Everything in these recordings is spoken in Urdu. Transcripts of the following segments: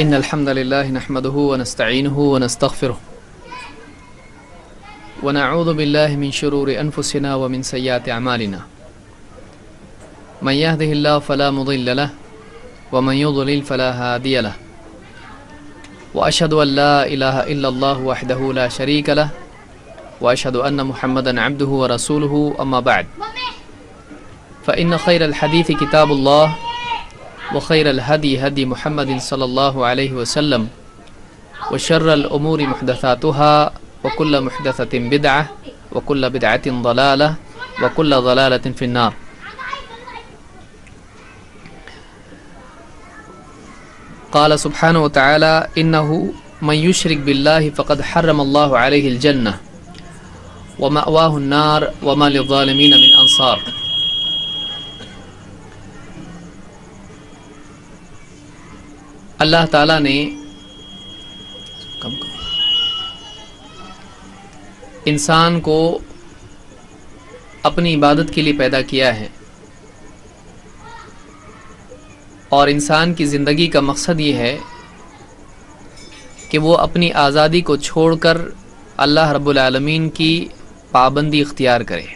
إن الحمد لله نحمده ونستعينه ونستغفره ونعوذ بالله من شرور أنفسنا ومن سيئات أعمالنا من يهده الله فلا مضل له ومن يضلل فلا هادي له وأشهد أن لا إله إلا الله وحده لا شريك له وأشهد أن محمدا عبده ورسوله أما بعد فإن خير الحديث كتاب الله وخير الهدي هدي محمد صلى الله عليه وسلم وشر الأمور محدثاتها وكل محدثة بدعة وكل بدعة ضلالة وكل ضلالة في النار. قال سبحانه وتعالى إنه من يشرك بالله فقد حرم الله عليه الجنة ومأواه النار وما للظالمين من أنصار. اللہ تعالیٰ نے انسان کو اپنی عبادت کے لیے پیدا کیا ہے اور انسان کی زندگی کا مقصد یہ ہے کہ وہ اپنی آزادی کو چھوڑ کر اللہ رب العالمین کی پابندی اختیار کرے،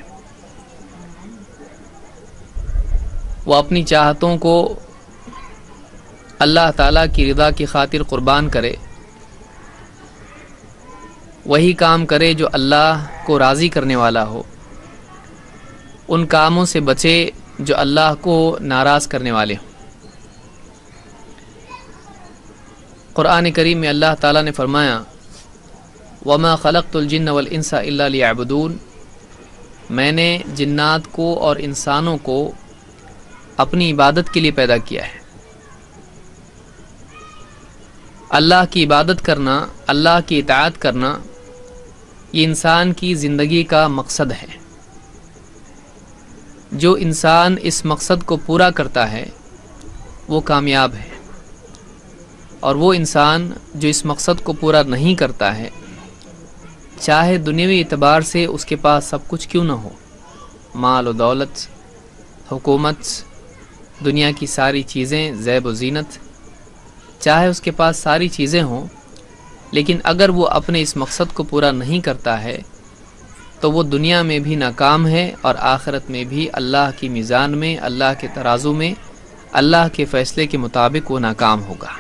وہ اپنی چاہتوں کو اللہ تعالیٰ کی رضا کی خاطر قربان کرے، وہی کام کرے جو اللہ کو راضی کرنے والا ہو، ان کاموں سے بچے جو اللہ کو ناراض کرنے والے ہوں۔ قرآن کریم میں اللہ تعالیٰ نے فرمایا وَمَا خَلَقْتُ الْجِنَّ وَالْإِنسَ إِلَّا لِيَعْبُدُونَ، میں نے جنات کو اور انسانوں کو اپنی عبادت کے لیے پیدا کیا ہے۔ اللہ کی عبادت کرنا، اللہ کی اطاعت کرنا، یہ انسان کی زندگی کا مقصد ہے۔ جو انسان اس مقصد کو پورا کرتا ہے وہ کامیاب ہے، اور وہ انسان جو اس مقصد کو پورا نہیں کرتا ہے، چاہے دنیاوی اعتبار سے اس کے پاس سب کچھ کیوں نہ ہو، مال و دولت، حکومت، دنیا کی ساری چیزیں، زیب و زینت، چاہے اس کے پاس ساری چیزیں ہوں، لیکن اگر وہ اپنے اس مقصد کو پورا نہیں کرتا ہے تو وہ دنیا میں بھی ناکام ہے اور آخرت میں بھی اللہ کی میزان میں، اللہ کے ترازو میں، اللہ کے فیصلے کے مطابق وہ ناکام ہوگا۔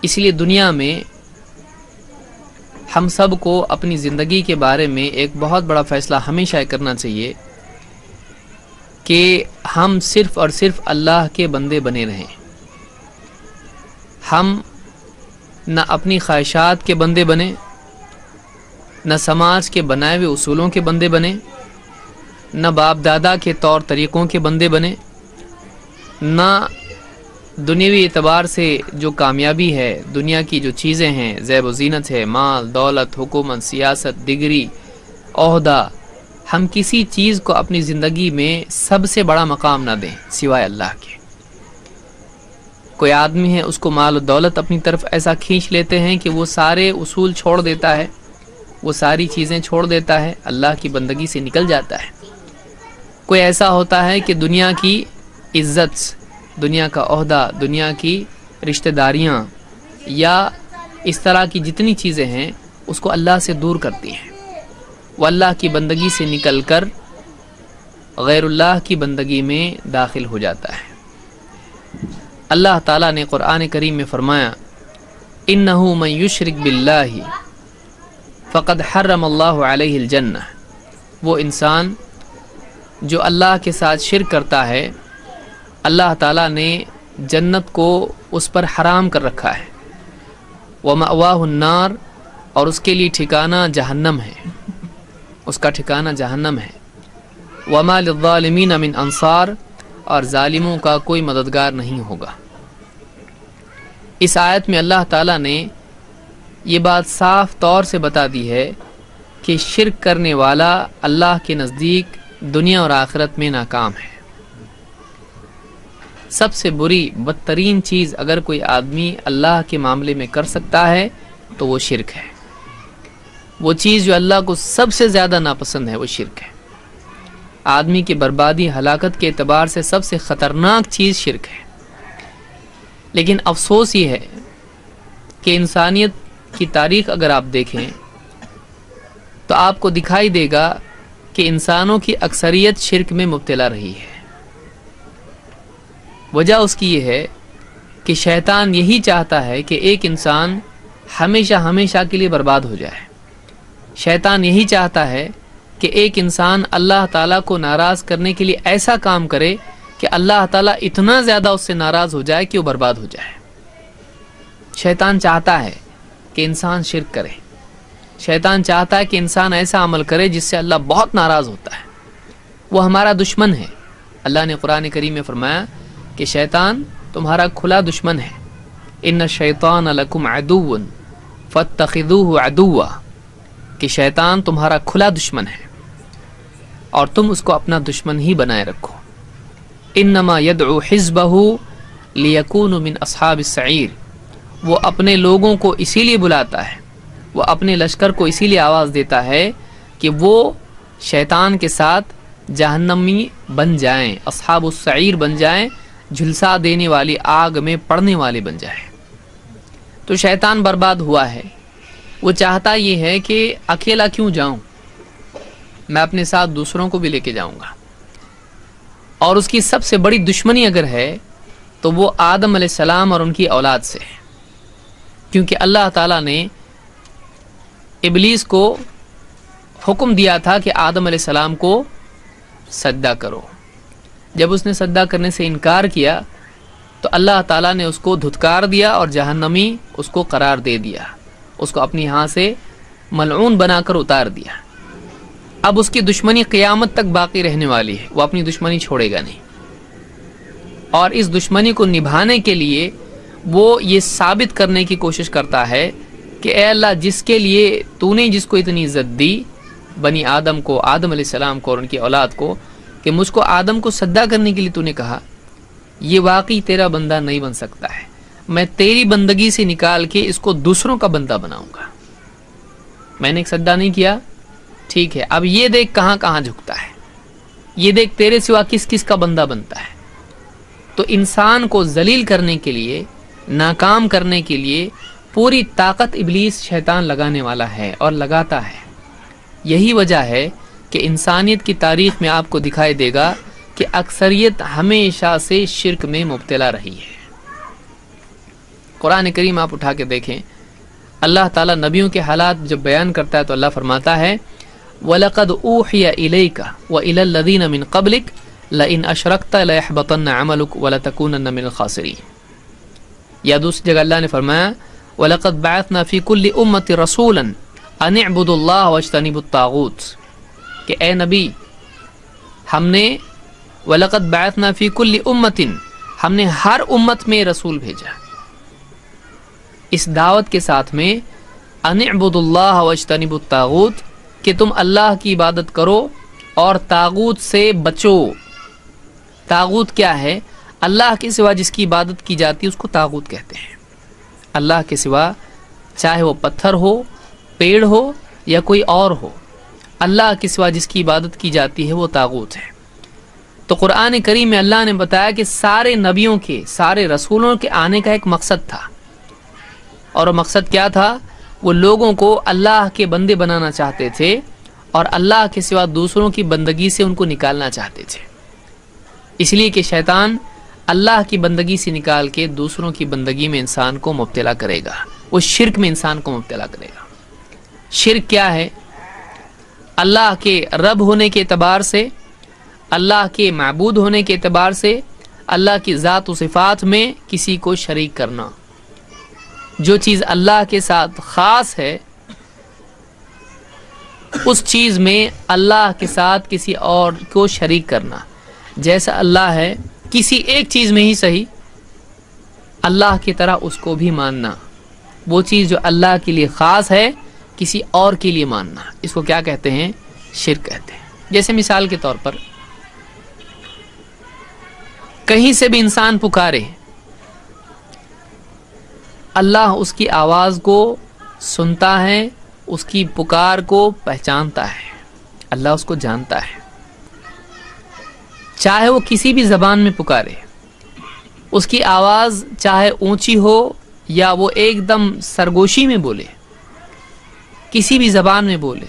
اس لیے دنیا میں ہم سب کو اپنی زندگی کے بارے میں ایک بہت بڑا فیصلہ ہمیشہ کرنا چاہیے کہ ہم صرف اور صرف اللہ کے بندے بنے رہیں۔ ہم نہ اپنی خواہشات کے بندے بنیں، نہ سماج کے بنائے ہوئے اصولوں کے بندے بنیں، نہ باپ دادا کے طور طریقوں کے بندے بنیں، نہ دنیاوی اعتبار سے جو کامیابی ہے، دنیا کی جو چیزیں ہیں، زیب و زینت ہے، مال، دولت، حکومت، سیاست، ڈگری، عہدہ، ہم کسی چیز کو اپنی زندگی میں سب سے بڑا مقام نہ دیں سوائے اللہ کے۔ کوئی آدمی ہے، اس کو مال و دولت اپنی طرف ایسا کھینچ لیتے ہیں کہ وہ سارے اصول چھوڑ دیتا ہے، وہ ساری چیزیں چھوڑ دیتا ہے، اللہ کی بندگی سے نکل جاتا ہے۔ کوئی ایسا ہوتا ہے کہ دنیا کی عزت، دنیا کا عہدہ، دنیا کی رشتہ داریاں یا اس طرح کی جتنی چیزیں ہیں اس کو اللہ سے دور کرتی ہیں، وہ اللہ کی بندگی سے نکل کر غیر اللہ کی بندگی میں داخل ہو جاتا ہے۔ اللہ تعالیٰ نے قرآن کریم میں فرمایا اِنَّهُ مَن يُشْرِكْ بِاللَّهِ فَقَدْ حَرَّمَ اللَّهُ عَلَيْهِ الْجَنَّةَ، وہ انسان جو اللہ کے ساتھ شرک کرتا ہے، اللہ تعالیٰ نے جنت کو اس پر حرام کر رکھا ہے، وَمَأْوَاهُ النَّارُ، اور اس کے لیے ٹھکانہ جہنم ہے، اس کا ٹھکانہ جہنم ہے، وَمَا لِلظَّالِمِينَ مِنْ أَنصَارٍ، اور ظالموں کا کوئی مددگار نہیں ہوگا۔ اس آیت میں اللہ تعالیٰ نے یہ بات صاف طور سے بتا دی ہے کہ شرک کرنے والا اللہ کے نزدیک دنیا اور آخرت میں ناکام ہے۔ سب سے بری، بدترین چیز اگر کوئی آدمی اللہ کے معاملے میں کر سکتا ہے تو وہ شرک ہے۔ وہ چیز جو اللہ کو سب سے زیادہ ناپسند ہے وہ شرک ہے۔ آدمی کی بربادی، ہلاکت کے اعتبار سے سب سے خطرناک چیز شرک ہے۔ لیکن افسوس یہ ہے کہ انسانیت کی تاریخ اگر آپ دیکھیں تو آپ کو دکھائی دے گا کہ انسانوں کی اکثریت شرک میں مبتلا رہی ہے۔ وجہ اس کی یہ ہے کہ شیطان یہی چاہتا ہے کہ ایک انسان ہمیشہ ہمیشہ کے لیے برباد ہو جائے۔ شیطان یہی چاہتا ہے کہ ایک انسان اللہ تعالیٰ کو ناراض کرنے کے لیے ایسا کام کرے کہ اللہ تعالیٰ اتنا زیادہ اس سے ناراض ہو جائے کہ وہ برباد ہو جائے۔ شیطان چاہتا ہے کہ انسان شرک کرے، شیطان چاہتا ہے کہ انسان ایسا عمل کرے جس سے اللہ بہت ناراض ہوتا ہے، وہ ہمارا دشمن ہے۔ اللہ نے قرآن کریم میں فرمایا کہ شیطان تمہارا کھلا دشمن ہے، ان الشیطان لکم عدو فاتخذوہ عدوا، کہ شیطان تمہارا کھلا دشمن ہے اور تم اس کو اپنا دشمن ہی بنائے رکھو۔ انما یدعو حزبہ لیکونوا من اصحاب السعیر، وہ اپنے لوگوں کو اسی لیے بلاتا ہے، وہ اپنے لشکر کو اسی لیے آواز دیتا ہے کہ وہ شیطان کے ساتھ جہنمی بن جائیں، اصحاب السعیر بن جائیں، جھلسا دینے والی آگ میں پڑنے والے بن جائیں۔ تو شیطان برباد ہوا ہے، وہ چاہتا یہ ہے کہ اکیلا کیوں جاؤں، میں اپنے ساتھ دوسروں کو بھی لے کے جاؤں گا۔ اور اس کی سب سے بڑی دشمنی اگر ہے تو وہ آدم علیہ السلام اور ان کی اولاد سے ہے، کیونکہ اللہ تعالیٰ نے ابلیس کو حکم دیا تھا کہ آدم علیہ السلام کو سجدہ کرو۔ جب اس نے سجدہ کرنے سے انکار کیا تو اللہ تعالیٰ نے اس کو دھتکار دیا اور جہنمی اس کو قرار دے دیا، اس کو اپنی ہاں سے ملعون بنا کر اتار دیا۔ اب اس کی دشمنی قیامت تک باقی رہنے والی ہے، وہ اپنی دشمنی چھوڑے گا نہیں، اور اس دشمنی کو نبھانے کے لیے وہ یہ ثابت کرنے کی کوشش کرتا ہے کہ اے اللہ، جس کے لیے تو نے جس کو اتنی عزت دی، بنی آدم کو، آدم علیہ السلام کو اور ان کی اولاد کو، کہ مجھ کو آدم کو سجدہ کرنے کے لیے تو نے کہا، یہ واقعی تیرا بندہ نہیں بن سکتا ہے، میں تیری بندگی سے نکال کے اس کو دوسروں کا بندہ بناؤں گا۔ میں نے ایک سجدہ نہیں کیا، ٹھیک ہے، اب یہ دیکھ کہاں کہاں جھکتا ہے، یہ دیکھ تیرے سوا کس کس کا بندہ بنتا ہے۔ تو انسان کو ذلیل کرنے کے لیے، ناکام کرنے کے لیے پوری طاقت ابلیس شیطان لگانے والا ہے اور لگاتا ہے۔ یہی وجہ ہے کہ انسانیت کی تاریخ میں آپ کو دکھائی دے گا کہ اکثریت ہمیشہ سے شرک میں مبتلا رہی ہے۔ قرآن کریم آپ اٹھا کے دیکھیں، اللہ تعالیٰ نبیوں کے حالات جب بیان کرتا ہے تو اللہ فرماتا ہے وَلَقَدْ أُوحِيَ إِلَيْكَ وَإِلَى الَّذِينَ مِن قَبْلِكَ لَئِنْ أَشْرَكْتَ لَيَحْبَطَنَّ عَمَلُكَ وَلَتَكُونَنَّ مِنَ الْخَاسِرِينَ۔ یا دوسری جگہ اللہ نے فرمایا وَلَقَدْ بَعَثْنَا فِي كُلِّ أُمَّةٍ رَسُولًا أَنِ اعْبُدُوا اللَّهَ وَاجْتَنِبُوا الطَّاغُوتَ، کہ اے نبی، ہم نے وَلَقَدْ بَعَثْنَا فِي كُلِّ أُمَّةٍ، ہم نے ہر امت میں رسول بھیجا اس دعوت کے ساتھ میں ان اعبدوا اللہ واجتنبوا الطاغوت، کہ تم اللہ کی عبادت کرو اور طاغوت سے بچو۔ طاغوت کیا ہے؟ اللہ کے سوا جس کی عبادت کی جاتی ہے اس کو طاغوت کہتے ہیں۔ اللہ کے سوا چاہے وہ پتھر ہو، پیڑ ہو یا کوئی اور ہو، اللہ کے سوا جس کی عبادت کی جاتی ہے وہ طاغوت ہے۔ تو قرآن کریم میں اللہ نے بتایا کہ سارے نبیوں کے، سارے رسولوں کے آنے کا ایک مقصد تھا، اور وہ مقصد کیا تھا؟ وہ لوگوں کو اللہ کے بندے بنانا چاہتے تھے اور اللہ کے سوا دوسروں کی بندگی سے ان کو نکالنا چاہتے تھے، اس لیے کہ شیطان اللہ کی بندگی سے نکال کے دوسروں کی بندگی میں انسان کو مبتلا کرے گا، وہ شرک میں انسان کو مبتلا کرے گا۔ شرک کیا ہے؟ اللہ کے رب ہونے کے اعتبار سے، اللہ کے معبود ہونے کے اعتبار سے، اللہ کی ذات و صفات میں کسی کو شریک کرنا۔ جو چیز اللہ کے ساتھ خاص ہے اس چیز میں اللہ کے ساتھ کسی اور کو شریک کرنا، جیسا اللہ ہے کسی ایک چیز میں ہی صحیح، اللہ کی طرح اس کو بھی ماننا۔ وہ چیز جو اللہ کے لیے خاص ہے کسی اور کے لیے ماننا، اس کو کیا کہتے ہیں؟ شرک کہتے ہیں۔ جیسے مثال کے طور پر کہیں سے بھی انسان پکارے، اللہ اس کی آواز کو سنتا ہے، اس کی پکار کو پہچانتا ہے، اللہ اس کو جانتا ہے۔ چاہے وہ کسی بھی زبان میں پکارے، اس کی آواز چاہے اونچی ہو یا وہ ایک دم سرگوشی میں بولے، کسی بھی زبان میں بولے،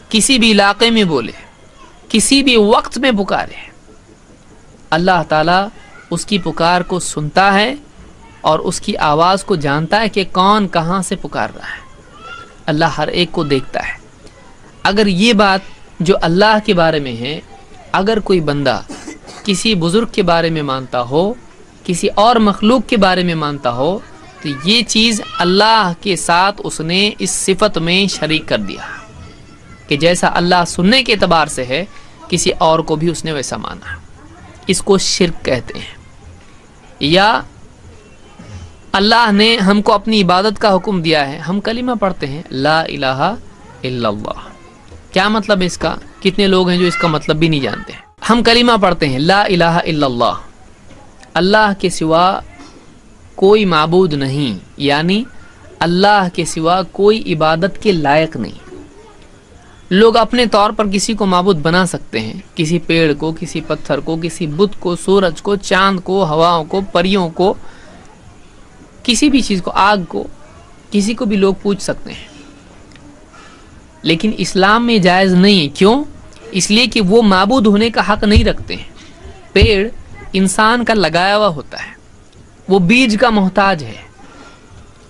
کسی بھی علاقے میں بولے، کسی بھی وقت میں پکارے، اللہ تعالیٰ اس کی پکار کو سنتا ہے اور اس کی آواز کو جانتا ہے کہ کون کہاں سے پکار رہا ہے۔ اللہ ہر ایک کو دیکھتا ہے۔ اگر یہ بات جو اللہ کے بارے میں ہے، اگر کوئی بندہ کسی بزرگ کے بارے میں مانتا ہو، کسی اور مخلوق کے بارے میں مانتا ہو، تو یہ چیز اللہ کے ساتھ اس نے اس صفت میں شریک کر دیا کہ جیسا اللہ سننے کے اعتبار سے ہے، کسی اور کو بھی اس نے ویسا مانا۔ اس کو شرک کہتے ہیں۔ یا اللہ نے ہم کو اپنی عبادت کا حکم دیا ہے، ہم کلمہ پڑھتے ہیں لا الہ الا اللہ، کیا مطلب ہے اس کا؟ کتنے لوگ ہیں جو اس کا مطلب بھی نہیں جانتے ہیں۔ ہم کلمہ پڑھتے ہیں لا الہ الا اللہ، اللہ کے سوا کوئی معبود نہیں، یعنی اللہ کے سوا کوئی عبادت کے لائق نہیں۔ لوگ اپنے طور پر کسی کو معبود بنا سکتے ہیں، کسی پیڑ کو، کسی پتھر کو، کسی بت کو، سورج کو، چاند کو، ہواؤں کو، پریوں کو، کسی بھی چیز کو، آگ کو، کسی کو بھی لوگ پوچھ سکتے ہیں، لیکن اسلام میں جائز نہیں ہے۔ کیوں؟ اس لیے کہ وہ معبود ہونے کا حق نہیں رکھتے ہیں۔ پیڑ انسان کا لگایا ہوا ہوتا ہے، وہ بیج کا محتاج ہے،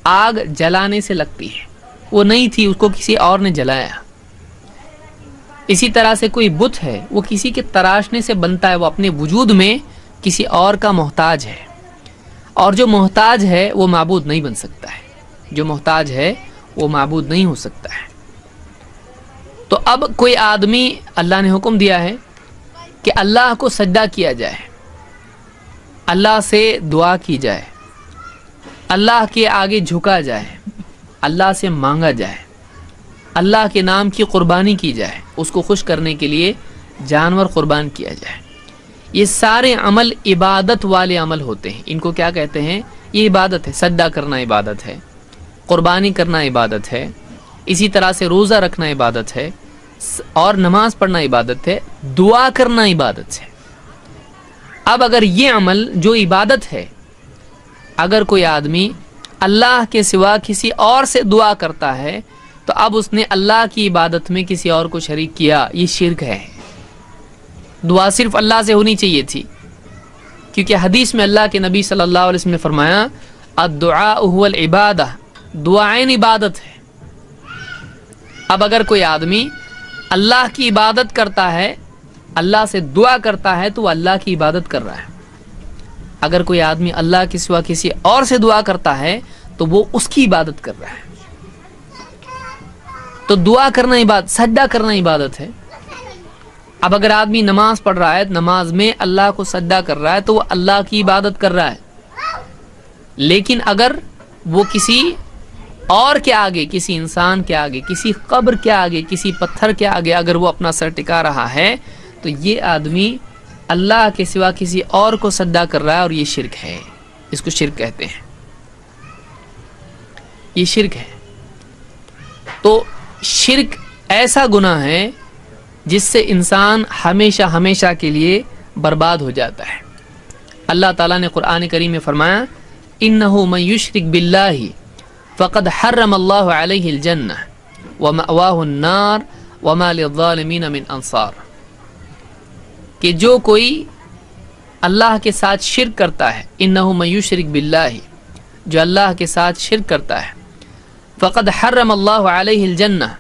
آگ جلانے سے لگتی ہے، وہ نہیں تھی، اس کو کسی اور نے جلایا۔ اسی طرح سے کوئی بت ہے، وہ کسی کے تراشنے سے بنتا ہے، وہ اپنے وجود میں کسی اور کا محتاج ہے، اور جو محتاج ہے وہ معبود نہیں بن سکتا ہے، جو محتاج ہے وہ معبود نہیں ہو سکتا ہے۔ تو اب کوئی آدمی، اللہ نے حکم دیا ہے کہ اللہ کو سجدہ کیا جائے، اللہ سے دعا کی جائے، اللہ کے آگے جھکا جائے، اللہ سے مانگا جائے، اللہ کے نام کی قربانی کی جائے، اس کو خوش کرنے کے لیے جانور قربان کیا جائے۔ یہ سارے عمل عبادت والے عمل ہوتے ہیں۔ ان کو کیا کہتے ہیں؟ یہ عبادت ہے۔ سجدہ کرنا عبادت ہے، قربانی کرنا عبادت ہے، اسی طرح سے روزہ رکھنا عبادت ہے، اور نماز پڑھنا عبادت ہے، دعا کرنا عبادت ہے۔ اب اگر یہ عمل جو عبادت ہے، اگر کوئی آدمی اللہ کے سوا کسی اور سے دعا کرتا ہے تو اب اس نے اللہ کی عبادت میں کسی اور کو شریک کیا، یہ شرک ہے۔ دعا صرف اللہ سے ہونی چاہیے تھی، کیونکہ حدیث میں اللہ کے نبی صلی اللہ علیہ وسلم نے فرمایا الدعاء هو العبادہ، دعائیں عبادت ہے۔ اب اگر کوئی آدمی اللہ کی عبادت کرتا ہے، اللہ سے دعا کرتا ہے، تو وہ اللہ کی عبادت کر رہا ہے۔ اگر کوئی آدمی اللہ کے سوا کسی اور سے دعا کرتا ہے تو وہ اس کی عبادت کر رہا ہے۔ تو دعا کرنا عبادت، سجدہ کرنا عبادت ہے۔ اب اگر آدمی نماز پڑھ رہا ہے، نماز میں اللہ کو سجدہ کر رہا ہے، تو وہ اللہ کی عبادت کر رہا ہے۔ لیکن اگر وہ کسی اور کے آگے، کسی انسان کے آگے، کسی قبر کے آگے، کسی پتھر کے آگے اگر وہ اپنا سر ٹکا رہا ہے، تو یہ آدمی اللہ کے سوا کسی اور کو سجدہ کر رہا ہے، اور یہ شرک ہے۔ اس کو شرک کہتے ہیں، یہ شرک ہے۔ تو شرک ایسا گناہ ہے جس سے انسان ہمیشہ ہمیشہ کے لیے برباد ہو جاتا ہے۔ اللہ تعالیٰ نے قرآن کریم میں فرمایا اِنَّهُ مَن يُشْرِكْ بِاللَّهِ فَقَدْ حَرَّمَ اللَّهُ عَلَيْهِ الْجَنَّةَ وَمَأْوَاهُ النَّارُ وَمَا لِلظَّالِمِينَ مِنْ أَنصَارٍ، کہ جو کوئی اللہ کے ساتھ شرک کرتا ہے، اِنَّهُ مَن يُشْرِكْ بِاللَّهِ، جو اللہ کے ساتھ شرک کرتا ہے، فَقَدْ حَرَّمَ اللَّهُ عَلَيْهِ الْجَنَّةَ،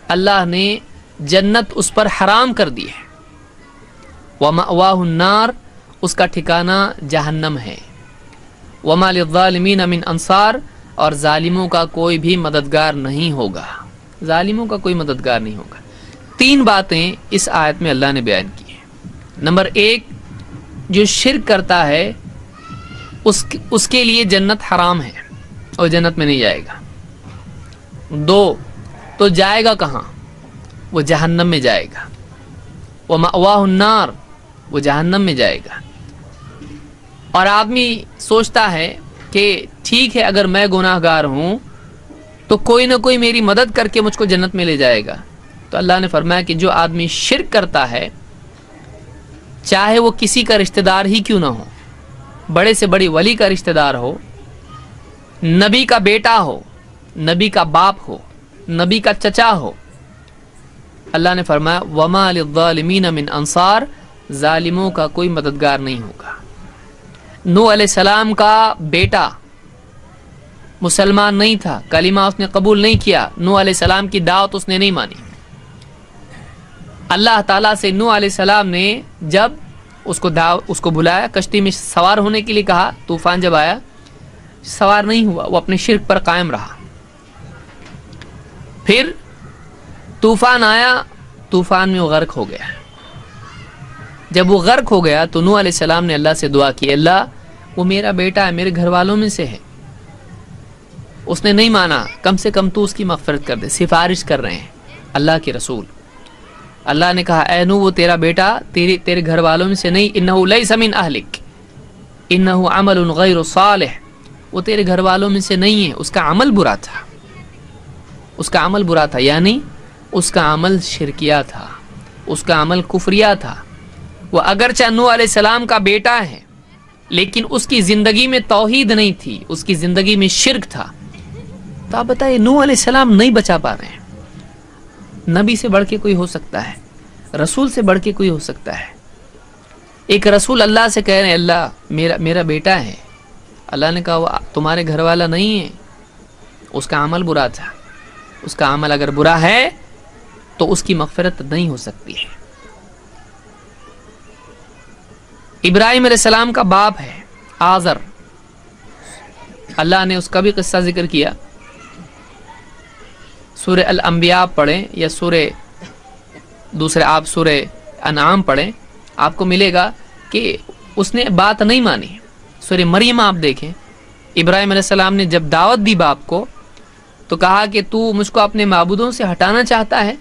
اللہ نے جنت اس پر حرام کر دی ہے، وَمَأْوَاهُ النَّارُ، اس کا ٹھکانہ جہنم ہے، وَمَا لِلظَّالِمِينَ مِنْ أَنصَارٍ، اور ظالموں کا کوئی بھی مددگار نہیں ہوگا، ظالموں کا کوئی مددگار نہیں ہوگا۔ تین باتیں اس آیت میں اللہ نے بیان کی ہیں۔ نمبر ایک، جو شرک کرتا ہے اس کے لیے جنت حرام ہے اور جنت میں نہیں جائے گا۔ دو، تو جائے گا کہاں؟ وہ جہنم میں جائے گا۔ وَمَأْوَاهُ النَّارُ، وہ جہنم میں جائے گا۔ اور آدمی سوچتا ہے کہ ٹھیک ہے، اگر میں گناہ گار ہوں تو کوئی نہ کوئی میری مدد کر کے مجھ کو جنت میں لے جائے گا۔ تو اللہ نے فرمایا کہ جو آدمی شرک کرتا ہے، چاہے وہ کسی کا رشتہ دار ہی کیوں نہ ہو، بڑے سے بڑی ولی کا رشتہ دار ہو، نبی کا بیٹا ہو، نبی کا باپ ہو، نبی کا چچا ہو، اللہ نے فرمایا وَمَا لِلظَّالِمِينَ مِنْ انصار، ظالموں کا کوئی مددگار نہیں ہوگا۔ نوح علیہ السلام کا بیٹا مسلمان نہیں تھا، کلمہ اس نے قبول نہیں کیا، نوح علیہ السلام کی دعوت اس نے نہیں مانی۔ اللہ تعالیٰ سے نوح علیہ السلام نے جب اس کو بلایا، کشتی میں سوار ہونے کے لیے کہا، طوفان جب آیا سوار نہیں ہوا، وہ اپنے شرک پر قائم رہا۔ پھر طوفان آیا، طوفان میں وہ غرق ہو گیا۔ جب وہ غرق ہو گیا تو نوح علیہ السلام نے اللہ سے دعا کی، اللہ وہ میرا بیٹا ہے، میرے گھر والوں میں سے ہے، اس نے نہیں مانا، کم سے کم تو اس کی مغفرت کر دے۔ سفارش کر رہے ہیں اللہ کے رسول۔ اللہ نے کہا اے نوح وہ تیرا بیٹا تیرے گھر والوں میں سے نہیں، انہ لیس من اہلک انہ عمل غیر صالح، وہ تیرے گھر والوں میں سے نہیں ہے، اس کا عمل برا تھا، اس کا عمل برا تھا، یعنی اس کا عمل شرکیہ تھا، اس کا عمل کفریہ تھا۔ وہ اگرچہ نوح علیہ السلام کا بیٹا ہے لیکن اس کی زندگی میں توحید نہیں تھی، اس کی زندگی میں شرک تھا۔ تو آپ بتائیے نوح علیہ السلام نہیں بچا پا رہے ہیں۔ نبی سے بڑھ کے کوئی ہو سکتا ہے، رسول سے بڑھ کے کوئی ہو سکتا ہے۔ ایک رسول اللہ سے کہہ رہے ہیں اللہ میرا بیٹا ہے، اللہ نے کہا وہ تمہارے گھر والا نہیں ہے، اس کا عمل برا تھا، اس کا عمل اگر برا ہے تو اس کی مغفرت نہیں ہو سکتی ہے۔ ابراہیم علیہ السلام کا باپ ہے آزر، اللہ نے اس کا بھی قصہ ذکر کیا۔ سورہ الانبیاء پڑھیں یا سورہ انعام پڑھیں، آپ کو ملے گا کہ اس نے بات نہیں مانی۔ سورہ مریم آپ دیکھیں، ابراہیم علیہ السلام نے جب دعوت دی باپ کو تو کہا کہ تو مجھ کو اپنے معبودوں سے ہٹانا چاہتا ہے،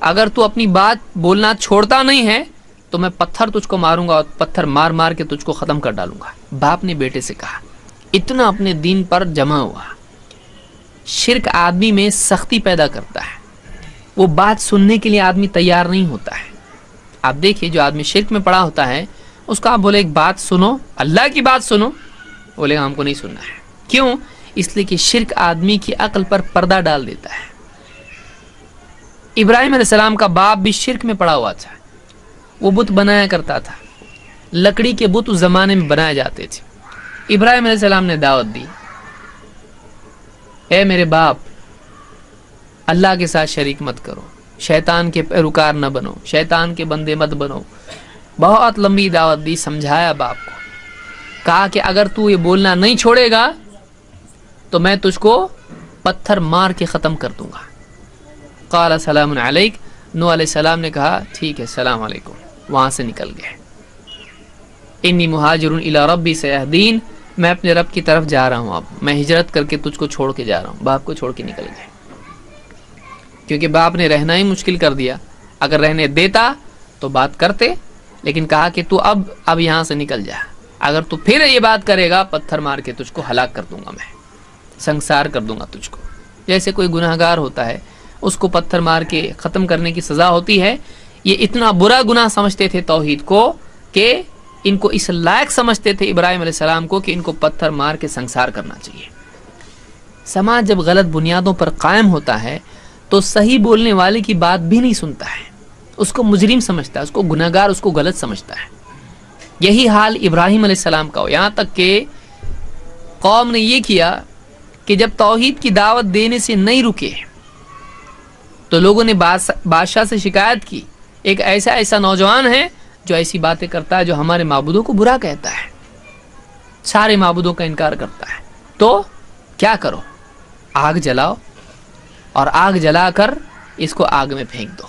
اگر تو اپنی بات بولنا چھوڑتا نہیں ہے تو میں پتھر تجھ کو ماروں گا اور پتھر مار مار کے تجھ کو ختم کر ڈالوں گا۔ باپ نے بیٹے سے کہا، اتنا اپنے دین پر جمع ہوا۔ شرک آدمی میں سختی پیدا کرتا ہے، وہ بات سننے کے لیے آدمی تیار نہیں ہوتا ہے۔ آپ دیکھیے جو آدمی شرک میں پڑا ہوتا ہے اس کو آپ بولے ایک بات سنو، اللہ کی بات سنو، بولے ہم کو نہیں سننا ہے۔ کیوں؟ اس لیے کہ شرک آدمی کی عقل پر پردہ ڈال دیتا ہے۔ ابراہیم علیہ السلام کا باپ بھی شرک میں پڑا ہوا تھا، وہ بت بنایا کرتا تھا، لکڑی کے بت اس زمانے میں بنائے جاتے تھے۔ ابراہیم علیہ السلام نے دعوت دی، اے میرے باپ اللہ کے ساتھ شریک مت کرو، شیطان کے پیروکار نہ بنو، شیطان کے بندے مت بنو۔ بہت لمبی دعوت دی، سمجھایا باپ کو، کہا کہ اگر تو یہ بولنا نہیں چھوڑے گا تو میں تجھ کو پتھر مار کے ختم کر دوں گا۔ قال سلام علیک، نوح علیہ السلام نے کہا ٹھیک ہے السلام علیکم، وہاں سے نکل گئے۔ انی مہاجر الی ربی سیہدین، میں اپنے رب کی طرف جا رہا ہوں، اب میں ہجرت کر کے تجھ کو چھوڑ کے جا رہا ہوں۔ باپ کو چھوڑ کے نکل گئے کیونکہ باپ نے رہنا ہی مشکل کر دیا۔ اگر رہنے دیتا تو بات کرتے، لیکن کہا کہ تو اب یہاں سے نکل جا، اگر تو پھر یہ بات کرے گا پتھر مار کے تجھ کو ہلاک کر دوں گا، میں سنسار کر دوں گا تجھ کو۔ جیسے کوئی گناہگار ہوتا ہے اس کو پتھر مار کے ختم کرنے کی سزا ہوتی ہے۔ یہ اتنا برا گناہ سمجھتے تھے توحید کو کہ ان کو اس لائق سمجھتے تھے ابراہیم علیہ السلام کو کہ ان کو پتھر مار کے سنسار کرنا چاہیے۔ سماج جب غلط بنیادوں پر قائم ہوتا ہے تو صحیح بولنے والے کی بات بھی نہیں سنتا ہے، اس کو مجرم سمجھتا ہے، اس کو گناہگار، اس کو غلط سمجھتا ہے۔ یہی حال ابراہیم علیہ السلام کا ہو، یہاں تک کہ قوم نے یہ کیا کہ جب توحید کی دعوت دینے سے نہیں رکے تو لوگوں نے بادشاہ سے شکایت کی، ایک ایسا نوجوان ہے جو ایسی باتیں کرتا ہے، جو ہمارے معبودوں کو برا کہتا ہے، سارے معبودوں کا انکار کرتا ہے، تو کیا کرو؟ آگ جلاؤ اور آگ جلا کر اس کو آگ میں پھینک دو۔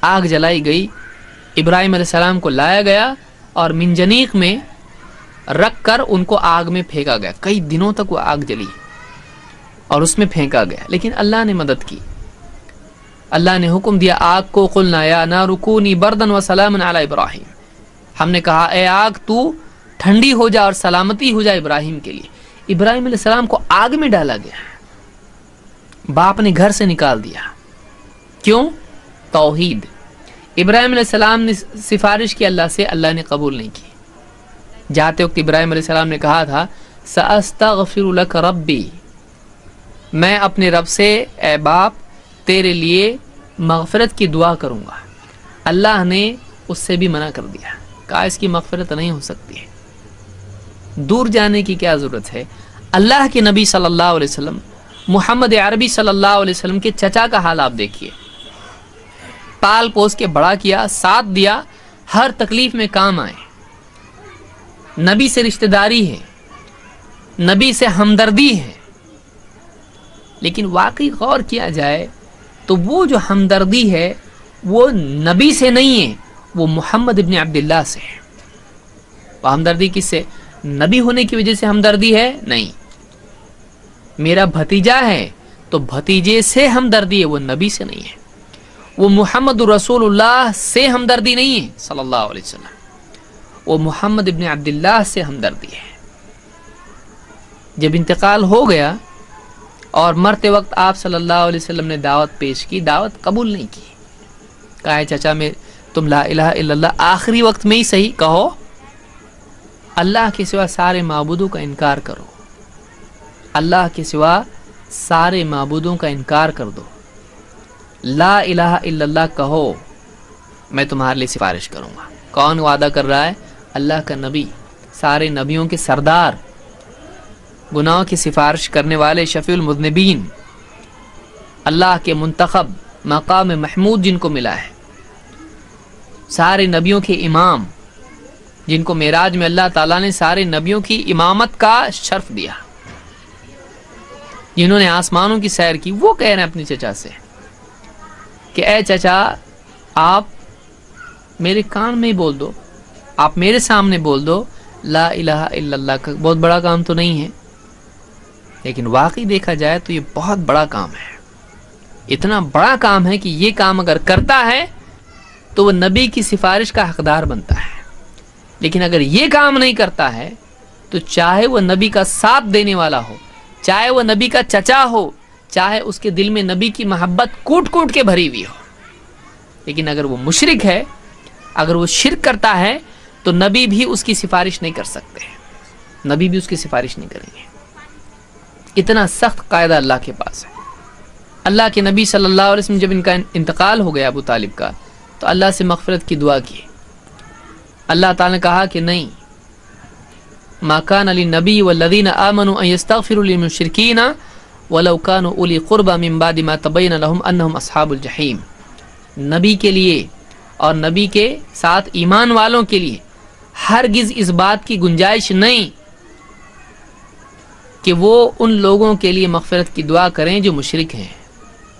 آگ جلائی گئی، ابراہیم علیہ السلام کو لایا گیا اور منجنیق میں رکھ کر ان کو آگ میں پھینکا گیا۔ کئی دنوں تک وہ آگ جلی اور اس میں پھینکا گیا، لیکن اللہ نے مدد کی۔ اللہ نے حکم دیا آگ کو، قلنا یا نار کونی بردن و سلام علی ابراہیم، ہم نے کہا اے آگ تو ٹھنڈی ہو جا اور سلامتی ہو جائے ابراہیم کے لیے۔ ابراہیم علیہ السلام کو آگ میں ڈالا گیا، باپ نے گھر سے نکال دیا۔ کیوں؟ توحید۔ ابراہیم علیہ السلام نے سفارش کی اللہ سے، اللہ نے قبول نہیں کی۔ جاتے وقت ابراہیم علیہ السلام نے کہا تھا سأستغفر لک ربی، میں اپنے رب سے اے باپ تیرے لیے مغفرت کی دعا کروں گا۔ اللہ نے اس سے بھی منع کر دیا، کہا اس کی مغفرت نہیں ہو سکتی ہے، دور جانے کی کیا ضرورت ہے۔ اللہ کے نبی صلی اللہ علیہ وسلم محمد عربی صلی اللہ علیہ وسلم کے چچا کا حال آپ دیکھیے، پال پوس کے بڑا کیا، ساتھ دیا، ہر تکلیف میں کام آئے، نبی سے رشتہ داری ہے، نبی سے ہمدردی ہے، لیکن واقعی غور کیا جائے تو وہ جو ہمدردی ہے وہ نبی سے نہیں ہے، وہ محمد ابن عبداللہ سے ہے۔ وہ ہمدردی کس سے؟ نبی ہونے کی وجہ سے ہمدردی ہے؟ نہیں، میرا بھتیجا ہے تو بھتیجے سے ہمدردی ہے، وہ نبی سے نہیں ہے۔ وہ محمد رسول اللہ سے ہمدردی نہیں ہے صلی اللہ علیہ وسلم، وہ محمد ابن عبداللہ سے ہمدردی ہے۔ جب انتقال ہو گیا اور مرتے وقت آپ صلی اللہ علیہ وسلم نے دعوت پیش کی، دعوت قبول نہیں کی، کہا چچا میں تم لا الہ الا اللہ آخری وقت میں ہی صحیح کہو، اللہ کے سوا سارے معبودوں کا انکار کرو، اللہ کے سوا سارے معبودوں کا انکار کر دو، لا الہ الا اللہ کہو، میں تمہارے لیے سفارش کروں گا۔ کون وعدہ کر رہا ہے؟ اللہ کا نبی، سارے نبیوں کے سردار، گناہوں کی سفارش کرنے والے، شفیع المذنبین، اللہ کے منتخب، مقام محمود جن کو ملا ہے، سارے نبیوں کے امام، جن کو معراج میں اللہ تعالیٰ نے سارے نبیوں کی امامت کا شرف دیا، جنہوں نے آسمانوں کی سیر کی، وہ کہہ رہے ہیں اپنے چچا سے کہ اے چچا آپ میرے کان میں ہی بول دو، آپ میرے سامنے بول دو لا الہ الا اللہ کا، بہت بڑا کام تو نہیں ہے، لیکن واقعی دیکھا جائے تو یہ بہت بڑا کام ہے، اتنا بڑا کام ہے کہ یہ کام اگر کرتا ہے تو وہ نبی کی سفارش کا حقدار بنتا ہے، لیکن اگر یہ کام نہیں کرتا ہے تو چاہے وہ نبی کا ساتھ دینے والا ہو، چاہے وہ نبی کا چچا ہو، چاہے اس کے دل میں نبی کی محبت کوٹ کوٹ کے بھری ہوئی ہو، لیکن اگر وہ مشرک ہے، اگر وہ شرک کرتا ہے تو نبی بھی اس کی سفارش نہیں کر سکتے، نبی بھی اس کی سفارش نہیں کریں گے۔ اتنا سخت قاعدہ اللہ کے پاس ہے۔ اللہ کے نبی صلی اللہ علیہ وسلم جب ان کا انتقال ہو گیا ابو طالب کا، تو اللہ سے مغفرت کی دعا کی، اللہ تعالیٰ نے کہا کہ نہیں، ما کان للنبی والذین آمنوا ان یستغفروا للمشرکین ولو كانوا اولی قربى من بعد ما تبین لهم انہم اصحاب الجحیم، نبی کے لیے اور نبی کے ساتھ ایمان والوں کے لیے ہرگز اس بات کی گنجائش نہیں کہ وہ ان لوگوں کے لیے مغفرت کی دعا کریں جو مشرک ہیں،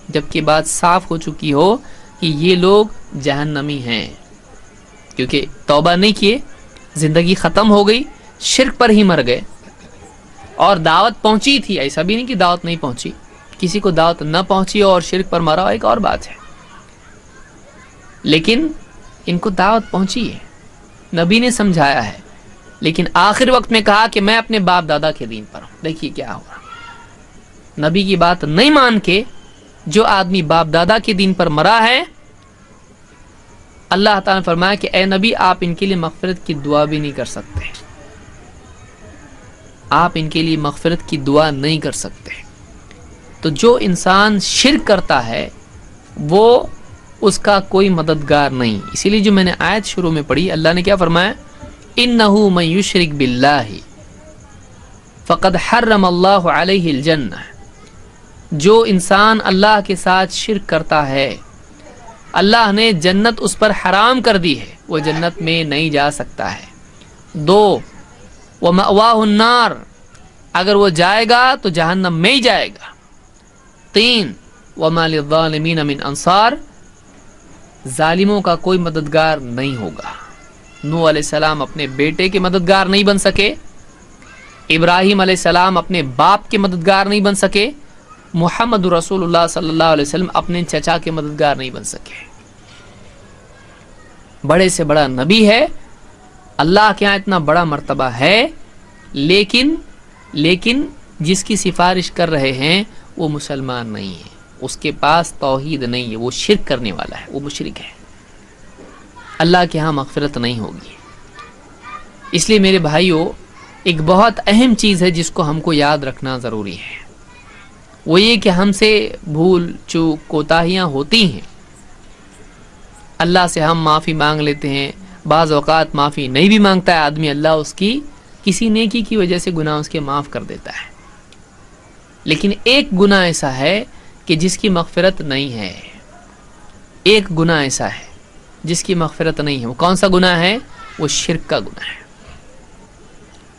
جبکہ بات صاف ہو چکی ہو کہ یہ لوگ جہنمی ہیں، کیونکہ توبہ نہیں کیے، زندگی ختم ہو گئی، شرک پر ہی مر گئے، اور دعوت پہنچی تھی، ایسا بھی نہیں کہ دعوت نہیں پہنچی، کسی کو دعوت نہ پہنچی اور شرک پر مرا ایک اور بات ہے، لیکن ان کو دعوت پہنچی ہے، نبی نے سمجھایا ہے، لیکن آخر وقت میں کہا کہ میں اپنے باپ دادا کے دین پر ہوں۔ دیکھیے کیا ہوا، نبی کی بات نہیں مان کے جو آدمی باپ دادا کے دین پر مرا ہے، اللہ تعالیٰ نے فرمایا کہ اے نبی آپ ان کے لیے مغفرت کی دعا بھی نہیں کر سکتے، آپ ان کے لیے مغفرت کی دعا نہیں کر سکتے۔ تو جو انسان شرک کرتا ہے وہ اس کا کوئی مددگار نہیں، اسی لیے جو میں نے آیت شروع میں پڑھی، اللہ نے کیا فرمایا، انہ من یشرک باللہ فقد حرم اللہ علیہ الجنہ، جو انسان اللہ کے ساتھ شرک کرتا ہے اللہ نے جنت اس پر حرام کر دی ہے، وہ جنت میں نہیں جا سکتا ہے۔ 2 ومأواہ النار، اگر وہ جائے گا تو جہنم میں ہی جائے گا۔ 3 وما للظالمین من انصار، ظالموں کا کوئی مددگار نہیں ہوگا۔ نوح علیہ السلام اپنے بیٹے کے مددگار نہیں بن سکے، ابراہیم علیہ السلام اپنے باپ کے مددگار نہیں بن سکے، محمد رسول اللہ صلی اللہ علیہ وسلم اپنے چچا کے مددگار نہیں بن سکے۔ بڑے سے بڑا نبی ہے، اللہ کے ہاں اتنا بڑا مرتبہ ہے، لیکن جس کی سفارش کر رہے ہیں وہ مسلمان نہیں ہے، اس کے پاس توحید نہیں ہے، وہ شرک کرنے والا ہے، وہ مشرک ہے، اللہ کے ہاں مغفرت نہیں ہوگی۔ اس لیے میرے بھائیوں، ایک بہت اہم چیز ہے جس کو ہم کو یاد رکھنا ضروری ہے، وہ یہ کہ ہم سے بھول چوک کوتاہیاں ہوتی ہیں، اللہ سے ہم معافی مانگ لیتے ہیں، بعض اوقات معافی نہیں بھی مانگتا ہے آدمی، اللہ اس کی کسی نیکی کی وجہ سے گناہ اس کے معاف کر دیتا ہے، لیکن ایک گناہ ایسا ہے کہ جس کی مغفرت نہیں ہے، ایک گناہ ایسا ہے جس کی مغفرت نہیں ہے۔ وہ کون سا گناہ ہے؟ وہ شرک کا گناہ ہے۔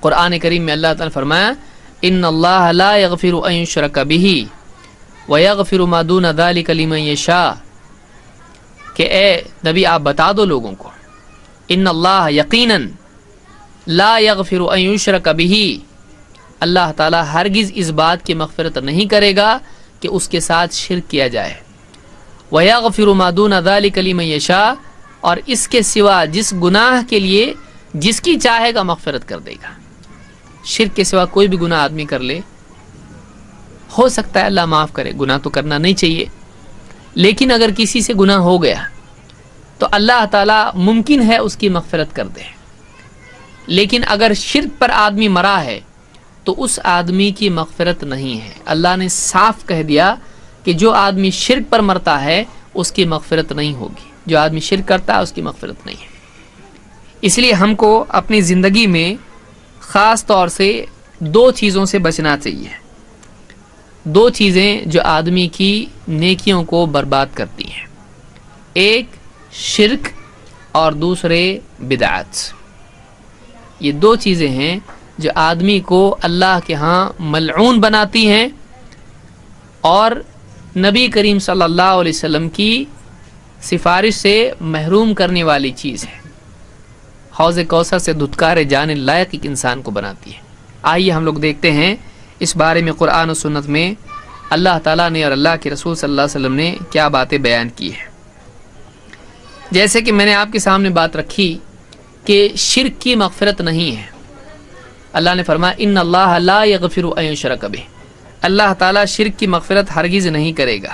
قرآن کریم میں اللہ تعالیٰ نے فرمایا ان اللہ لا یغفر ان یشرک بہ ویغفر ما دون ذلک لمن یشاء، کہ اے نبی آپ بتا دو لوگوں کو، ان اللہ یقیناً لا یغفر ان یشرک بہ، اللہ تعالیٰ ہرگز اس بات کی مغفرت نہیں کرے گا کہ اس کے ساتھ شرک کیا جائے، ویغفر ما دون ذلک لمن یشاء، اور اس کے سوا جس گناہ کے لیے جس کی چاہے گا مغفرت کر دے گا۔ شرک کے سوا کوئی بھی گناہ آدمی کر لے، ہو سکتا ہے اللہ معاف کرے، گناہ تو کرنا نہیں چاہیے، لیکن اگر کسی سے گناہ ہو گیا تو اللہ تعالیٰ ممکن ہے اس کی مغفرت کر دے، لیکن اگر شرک پر آدمی مرا ہے تو اس آدمی کی مغفرت نہیں ہے۔ اللہ نے صاف کہہ دیا کہ جو آدمی شرک پر مرتا ہے اس کی مغفرت نہیں ہوگی، جو آدمی شرک کرتا ہے اس کی مغفرت نہیں ہے۔ اس لیے ہم کو اپنی زندگی میں خاص طور سے دو چیزوں سے بچنا چاہیے، دو چیزیں جو آدمی کی نیکیوں کو برباد کرتی ہیں، ایک شرک اور دوسرے بدعت۔ یہ دو چیزیں ہیں جو آدمی کو اللہ کے ہاں ملعون بناتی ہیں اور نبی کریم صلی اللہ علیہ وسلم کی سفارش سے محروم کرنے والی چیز ہے، حوض کوثر سے دھتکارے جانے لائق ایک انسان کو بناتی ہے۔ آئیے ہم لوگ دیکھتے ہیں اس بارے میں قرآن و سنت میں اللہ تعالیٰ نے اور اللہ کے رسول صلی اللہ علیہ وسلم نے کیا باتیں بیان کی ہیں۔ جیسے کہ میں نے آپ کے سامنے بات رکھی کہ شرک کی مغفرت نہیں ہے، اللہ نے فرمایا ان اللہ لا یغفر ان یشرک بہ، اللہ تعالیٰ شرک کی مغفرت ہرگز نہیں کرے گا،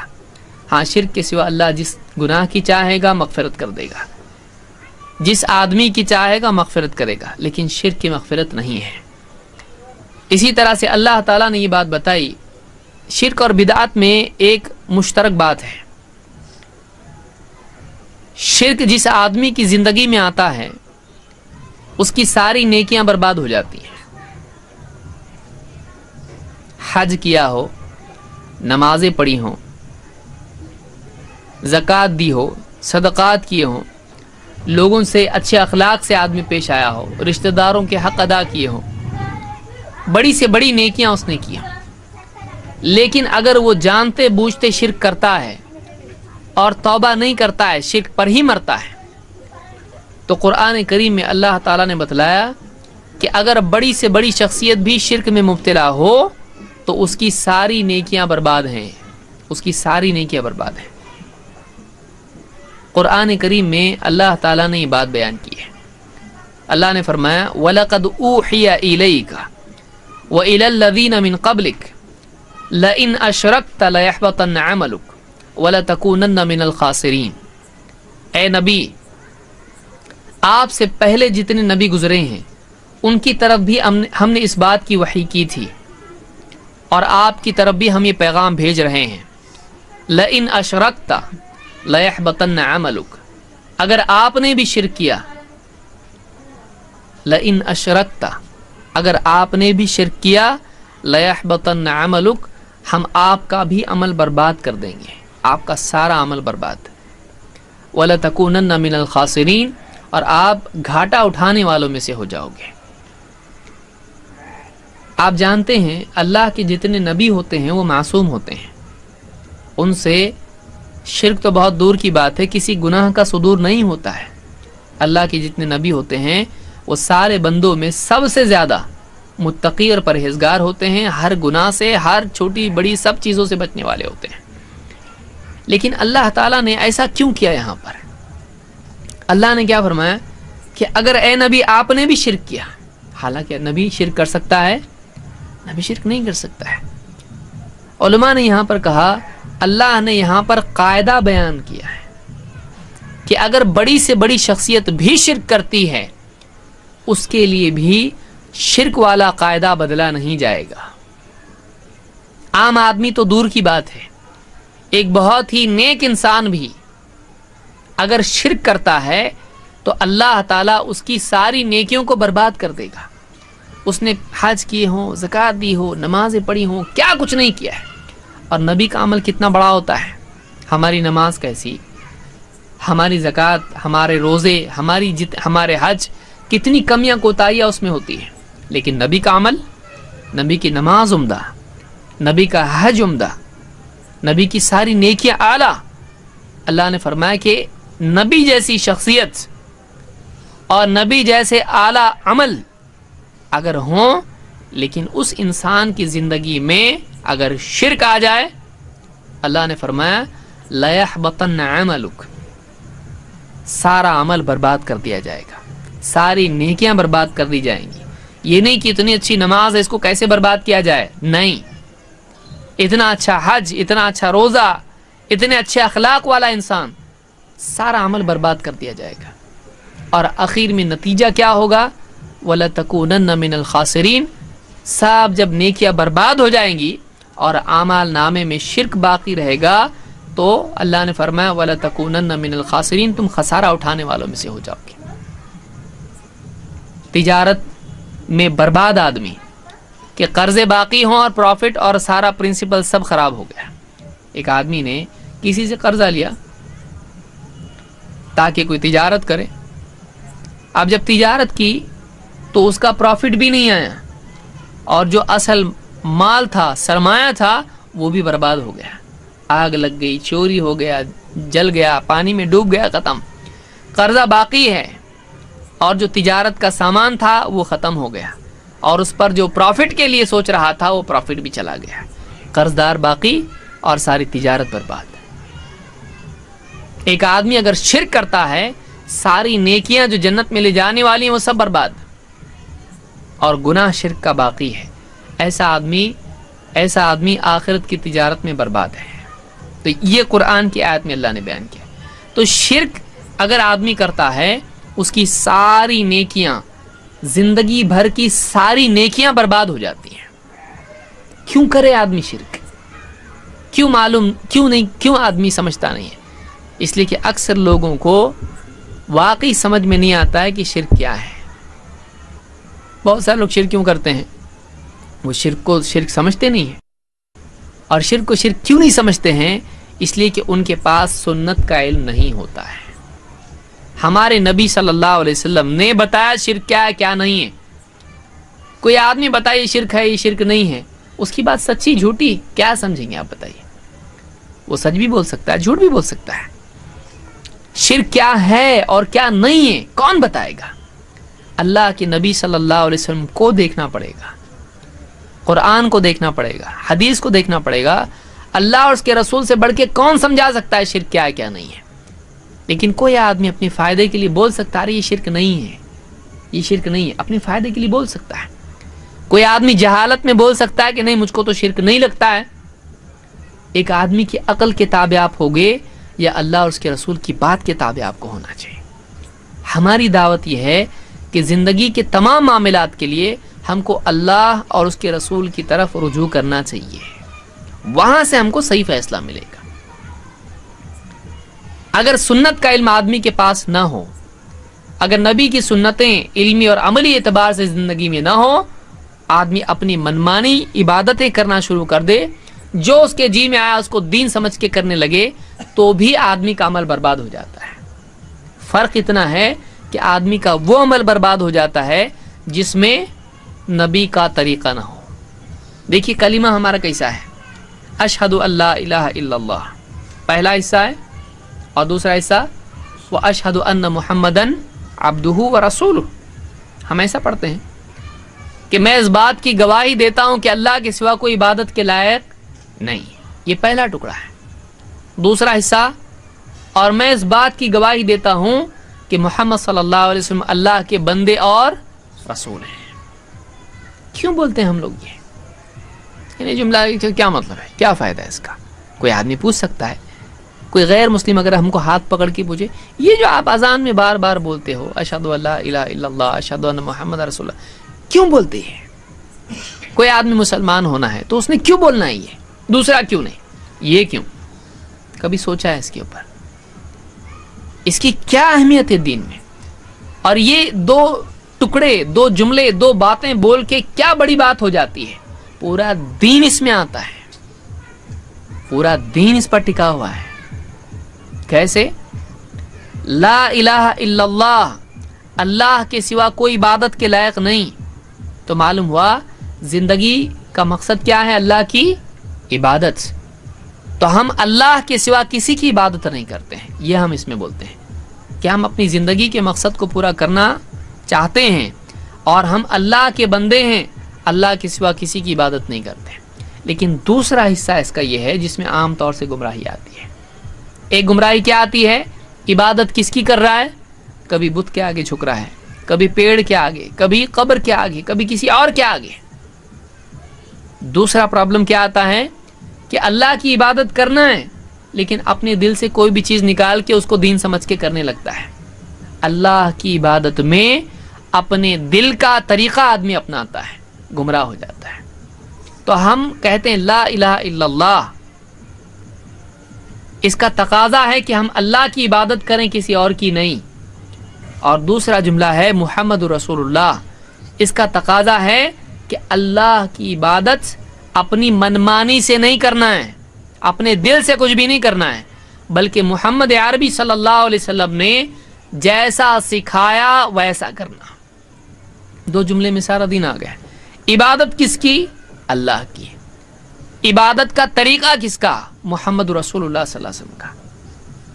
ہاں شرک کے سوا اللہ جس گناہ کی چاہے گا مغفرت کر دے گا، جس آدمی کی چاہے گا مغفرت کرے گا، لیکن شرک کی مغفرت نہیں ہے۔ اسی طرح سے اللہ تعالیٰ نے یہ بات بتائی، شرک اور بدعت میں ایک مشترک بات ہے، شرک جس آدمی کی زندگی میں آتا ہے اس کی ساری نیکیاں برباد ہو جاتی ہیں، حج کیا ہو، نمازیں پڑھی ہوں، زکوٰۃ دی ہو، صدقات کیے ہوں، لوگوں سے اچھے اخلاق سے آدمی پیش آیا ہو، رشتہ داروں کے حق ادا کیے ہوں، بڑی سے بڑی نیکیاں اس نے کی، لیکن اگر وہ جانتے بوجھتے شرک کرتا ہے اور توبہ نہیں کرتا ہے، شرک پر ہی مرتا ہے، تو قرآن کریم میں اللہ تعالیٰ نے بتلایا کہ اگر بڑی سے بڑی شخصیت بھی شرک میں مبتلا ہو تو اس کی ساری نیکیاں برباد ہیں، اس کی ساری نیکیاں برباد ہیں۔ قرآن کریم میں اللہ تعالیٰ نے یہ بات بیان کی ہے، اللہ نے فرمایا وَلَقَدْ أُوحِيَ إِلَيْكَ وَإِلَى الَّذِينَ مِن قَبْلِكَ لَئِنْ أَشْرَكْتَ لَيَحْبَطَنَّ عَمَلُكَ وَلَتَكُونَنَّ مِنَ الْخَاسِرِينَ۔ اے نبی، آپ سے پہلے جتنے نبی گزرے ہیں ان کی طرف بھی ہم نے اس بات کی وحی کی تھی، اور آپ کی طرف بھی ہم یہ پیغام بھیج رہے ہیں، لَئِنْ أَشْرَكْتَ لَيَحْبَطَنَّ عَمَلُكَ، اگر آپ نے بھی شرک کیا، لَئِنْ أَشْرَكْتَ، اگر آپ نے بھی شرک کیا، لَيَحْبَطَنَّ عَمَلُكَ، ہم آپ کا بھی عمل برباد کر دیں گے، آپ کا سارا عمل برباد، وَلَتَكُونَنَّ مِنَ الْخَاسِرِينَ، اور آپ گھاٹا اٹھانے والوں میں سے ہو جاؤ گے۔ آپ جانتے ہیں اللہ کے جتنے نبی ہوتے ہیں وہ معصوم ہوتے ہیں، ان سے شرک تو بہت دور کی بات ہے، کسی گناہ کا صدور نہیں ہوتا ہے۔ اللہ کے جتنے نبی ہوتے ہیں وہ سارے بندوں میں سب سے زیادہ متقی اور پرہیزگار ہوتے ہیں، ہر گناہ سے، ہر چھوٹی بڑی سب چیزوں سے بچنے والے ہوتے ہیں۔ لیکن اللہ تعالیٰ نے ایسا کیوں کیا؟ یہاں پر اللہ نے کیا فرمایا کہ اگر اے نبی آپ نے بھی شرک کیا، حالانکہ نبی شرک کر سکتا ہے؟ نبی شرک نہیں کر سکتا ہے۔ علماء نے یہاں پر کہا، اللہ نے یہاں پر قاعدہ بیان کیا ہے کہ اگر بڑی سے بڑی شخصیت بھی شرک کرتی ہے اس کے لیے بھی شرک والا قاعدہ بدلا نہیں جائے گا۔ عام آدمی تو دور کی بات ہے، ایک بہت ہی نیک انسان بھی اگر شرک کرتا ہے تو اللہ تعالیٰ اس کی ساری نیکیوں کو برباد کر دے گا۔ اس نے حج کیے ہوں، زکوٰۃ دی ہو، نمازیں پڑھی ہوں، کیا کچھ نہیں کیا ہے، اور نبی کا عمل کتنا بڑا ہوتا ہے۔ ہماری نماز کیسی، ہماری زکوٰۃ، ہمارے روزے، ہمارے حج، کتنی کمیاں کوتاہیاں اس میں ہوتی ہیں، لیکن نبی کا عمل، نبی کی نماز عمدہ، نبی کا حج عمدہ، نبی کی ساری نیکیاں اعلیٰ۔ اللہ نے فرمایا کہ نبی جیسی شخصیت اور نبی جیسے اعلیٰ عمل اگر ہوں، لیکن اس انسان کی زندگی میں اگر شرک آ جائے، اللہ نے فرمایا لَيَحْبَطَنَّ عَمَلُكَ، سارا عمل برباد کر دیا جائے گا، ساری نیکیاں برباد کر دی جائیں گی۔ یہ نہیں کہ اتنی اچھی نماز ہے اس کو کیسے برباد کیا جائے، نہیں، اتنا اچھا حج، اتنا اچھا روزہ، اتنے اچھے اخلاق والا انسان، سارا عمل برباد کر دیا جائے گا، اور آخر میں نتیجہ کیا ہوگا؟ وَلَتَكُونَنَّ مِنَ الْخَاسِرِينَ۔ سب جب نیکیاں برباد ہو جائیں گی اور اعمال نامے میں شرک باقی رہے گا تو اللہ نے فرمایا وَلَتَكُونَنَّ مِنَ الْخَاسِرِينَ، تم خسارہ اٹھانے والوں میں سے ہو جاؤ گے۔ تجارت میں برباد آدمی کہ قرضے باقی ہوں اور پروفٹ اور سارا پرنسپل سب خراب ہو گیا۔ ایک آدمی نے کسی سے قرضہ لیا تاکہ کوئی تجارت کرے، اب جب تجارت کی تو اس کا پروفٹ بھی نہیں آیا، اور جو اصل مال تھا، سرمایہ تھا، وہ بھی برباد ہو گیا، آگ لگ گئی، چوری ہو گیا، جل گیا، پانی میں ڈوب گیا، ختم۔ قرضہ باقی ہے اور جو تجارت کا سامان تھا وہ ختم ہو گیا، اور اس پر جو پروفٹ کے لیے سوچ رہا تھا وہ پروفٹ بھی چلا گیا، قرض دار باقی اور ساری تجارت برباد۔ ایک آدمی اگر شرک کرتا ہے، ساری نیکیاں جو جنت میں لے جانے والی ہیں وہ سب برباد، اور گناہ شرک کا باقی ہے۔ ایسا آدمی آخرت کی تجارت میں برباد ہے۔ تو یہ قرآن کی آیت میں اللہ نے بیان کیا۔ تو شرک اگر آدمی کرتا ہے، اس کی ساری نیکیاں، زندگی بھر کی ساری نیکیاں برباد ہو جاتی ہیں۔ کیوں کرے آدمی شرک؟ کیوں آدمی سمجھتا نہیں ہے؟ اس لیے کہ اکثر لوگوں کو واقعی سمجھ میں نہیں آتا ہے کہ شرک کیا ہے۔ بہت سارے لوگ شرک کیوں کرتے ہیں؟ وہ شرک کو شرک سمجھتے نہیں ہیں، اور شرک کو شرک کیوں نہیں سمجھتے ہیں؟ اس لیے کہ ان کے پاس سنت کا علم نہیں ہوتا ہے۔ ہمارے نبی صلی اللہ علیہ وسلم نے بتایا شرک کیا ہے، کیا نہیں ہے۔ کوئی آدمی بتائے یہ شرک ہے، یہ شرک نہیں ہے، اس کی بات سچی جھوٹی کیا سمجھیں گے آپ؟ بتائیے۔ وہ سچ بھی بول سکتا ہے، جھوٹ بھی بول سکتا ہے۔ شرک کیا ہے اور کیا نہیں ہے کون بتائے گا؟ اللہ کے نبی صلی اللہ علیہ وسلم کو دیکھنا پڑے گا، قرآن کو دیکھنا پڑے گا، حدیث کو دیکھنا پڑے گا۔ اللہ اور اس کے رسول سے بڑھ کے کون سمجھا سکتا ہے شرک کیا ہے، کیا نہیں ہے؟ لیکن کوئی آدمی اپنے فائدے کے لیے بول سکتا ہے یہ شرک نہیں ہے، یہ شرک نہیں ہے، اپنے فائدے کے لیے بول سکتا ہے۔ کوئی آدمی جہالت میں بول سکتا ہے کہ نہیں مجھ کو تو شرک نہیں لگتا ہے۔ ایک آدمی کی عقل کے تابع آپ ہوگے یا اللہ اور اس کے رسول کی بات کے تابع آپ کو ہونا چاہیے۔ ہماری دعوت یہ ہے کہ زندگی کے تمام معاملات کے لیے ہم کو اللہ اور اس کے رسول کی طرف رجوع کرنا چاہیے، وہاں سے ہم کو صحیح فیصلہ ملے گا۔ اگر سنت کا علم آدمی کے پاس نہ ہو، اگر نبی کی سنتیں علمی اور عملی اعتبار سے زندگی میں نہ ہو، آدمی اپنی منمانی عبادتیں کرنا شروع کر دے، جو اس کے جی میں آیا اس کو دین سمجھ کے کرنے لگے، تو بھی آدمی کا عمل برباد ہو جاتا ہے۔ فرق اتنا ہے کہ آدمی کا وہ عمل برباد ہو جاتا ہے جس میں نبی کا طریقہ نہ ہو۔ دیکھیے کلمہ ہمارا کیسا ہے، اشہد ان لا الہ الا اللہ، پہلا حصہ ہے، اور دوسرا حصہ واشہد ان محمدن عبدہ ورسولہ۔ ہم ایسا پڑھتے ہیں کہ میں اس بات کی گواہی دیتا ہوں کہ اللہ کے سوا کوئی عبادت کے لائق نہیں، یہ پہلا ٹکڑا ہے۔ دوسرا حصہ، اور میں اس بات کی گواہی دیتا ہوں کہ محمد صلی اللہ علیہ وسلم اللہ کے بندے اور رسول ہیں۔ کیوں بولتے ہیں ہم لوگ یہ جملہ؟ کیا مطلب ہے، کیا فائدہ ہے اس کا؟ کوئی آدمی پوچھ سکتا ہے کوئی غیر مسلم اگر ہم کو ہاتھ پکڑ کے پوچھے یہ جو آپ اذان میں بار بار بولتے ہو اشہد ان لا الہ الا اللہ اشہد ان محمد رسول اللہ کیوں بولتے ہیں؟ کوئی آدمی مسلمان ہونا ہے تو اس نے کیوں بولنا ہے یہ، دوسرا کیوں نہیں، یہ کیوں؟ کبھی سوچا ہے اس کے اوپر؟ اس کی کیا اہمیت ہے دین میں؟ اور یہ دو ٹکڑے، دو جملے، دو باتیں بول کے کیا بڑی بات ہو جاتی ہے؟ پورا دین اس میں آتا ہے، پورا دین اس پر ٹکا ہوا ہے۔ کیسے؟ لا الہ الا اللہ، اللہ کے سوا کوئی عبادت کے لائق نہیں، تو معلوم ہوا زندگی کا مقصد کیا ہے؟ اللہ کی عبادت۔ تو ہم اللہ کے سوا کسی کی عبادت نہیں کرتے ہیں، یہ ہم اس میں بولتے ہیں کہ ہم اپنی زندگی کے مقصد کو پورا کرنا چاہتے ہیں اور ہم اللہ کے بندے ہیں، اللہ کے سوا کسی کی عبادت نہیں کرتے۔ لیکن دوسرا حصہ اس کا یہ ہے جس میں عام طور سے گمراہی آتی ہے۔ ایک گمراہی کیا آتی ہے؟ عبادت کس کی کر رہا ہے؟ کبھی بت کے آگے جھک رہا ہے، کبھی پیڑ کے آگے، کبھی قبر کے آگے، کبھی کسی اور کے آگے۔ دوسرا پرابلم کیا آتا ہے کہ اللہ کی عبادت کرنا ہے لیکن اپنے دل سے کوئی بھی چیز نکال کے اس کو دین سمجھ کے کرنے لگتا ہے۔ اللہ کی عبادت میں اپنے دل کا طریقہ آدمی اپناتا ہے، گمراہ ہو جاتا ہے۔ تو ہم کہتے ہیں لا الہ الا اللہ، اس کا تقاضا ہے کہ ہم اللہ کی عبادت کریں، کسی اور کی نہیں۔ اور دوسرا جملہ ہے محمد رسول اللہ، اس کا تقاضا ہے کہ اللہ کی عبادت اپنی منمانی سے نہیں کرنا ہے، اپنے دل سے کچھ بھی نہیں کرنا ہے، بلکہ محمد عربی صلی اللہ علیہ وسلم نے جیسا سکھایا ویسا کرنا۔ دو جملے میں سارا دین آ گیا۔ عبادت کس کی؟ اللہ کی۔ عبادت کا طریقہ کس کا؟ محمد رسول اللہ صلی اللہ علیہ وسلم کا۔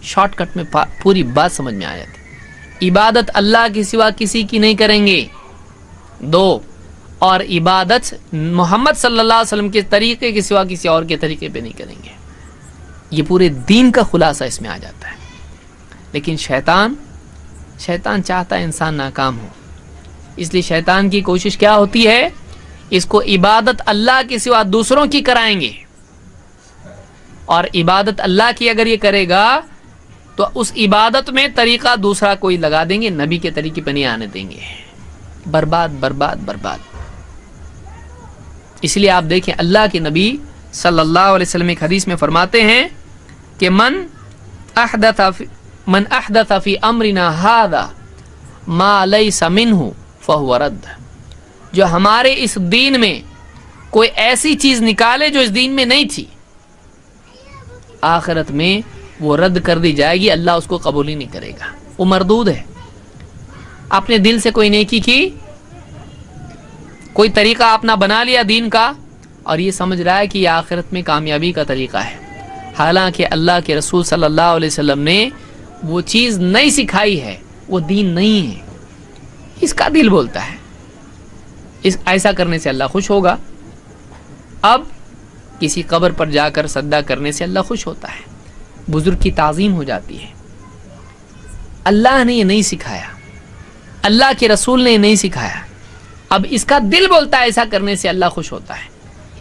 شارٹ کٹ میں پوری بات سمجھ میں آ جاتی۔ عبادت اللہ کے سوا کسی کی نہیں کریں گے، دو، اور عبادت محمد صلی اللہ علیہ وسلم کے طریقے کے سوا کسی اور کے طریقے پہ نہیں کریں گے۔ یہ پورے دین کا خلاصہ اس میں آ جاتا ہے۔ لیکن شیطان چاہتا ہے انسان ناکام ہو، اس لیے شیطان کی کوشش کیا ہوتی ہے؟ اس کو عبادت اللہ کے سوا دوسروں کی کرائیں گے، اور عبادت اللہ کی اگر یہ کرے گا تو اس عبادت میں طریقہ دوسرا کوئی لگا دیں گے، نبی کے طریقے پہ نہیں آنے دیں گے۔ برباد برباد برباد۔ اس لیے آپ دیکھیں اللہ کے نبی صلی اللہ علیہ وسلم ایک حدیث میں فرماتے ہیں کہ من احدث فی امرنا ھذا ما لیس منہ فہو رد، جو ہمارے اس دین میں کوئی ایسی چیز نکالے جو اس دین میں نہیں تھی، آخرت میں وہ رد کر دی جائے گی، اللہ اس کو قبول ہی نہیں کرے گا، وہ مردود ہے۔ اپنے دل سے کوئی نیکی کی، کوئی طریقہ اپنا بنا لیا دین کا، اور یہ سمجھ رہا ہے کہ یہ آخرت میں کامیابی کا طریقہ ہے، حالانکہ اللہ کے رسول صلی اللہ علیہ وسلم نے وہ چیز نہیں سکھائی ہے، وہ دین نہیں ہے، اس کا دل بولتا ہے۔ ایسا کرنے سے اللہ خوش ہوگا۔ اب کسی قبر پر جا کر سجدہ کرنے سے اللہ خوش ہوتا ہے، بزرگ کی تعظیم ہو جاتی ہے۔ اللہ نے یہ نہیں سکھایا، اللہ کے رسول نے یہ نہیں سکھایا۔ اب اس کا دل بولتا ہے ایسا کرنے سے اللہ خوش ہوتا ہے،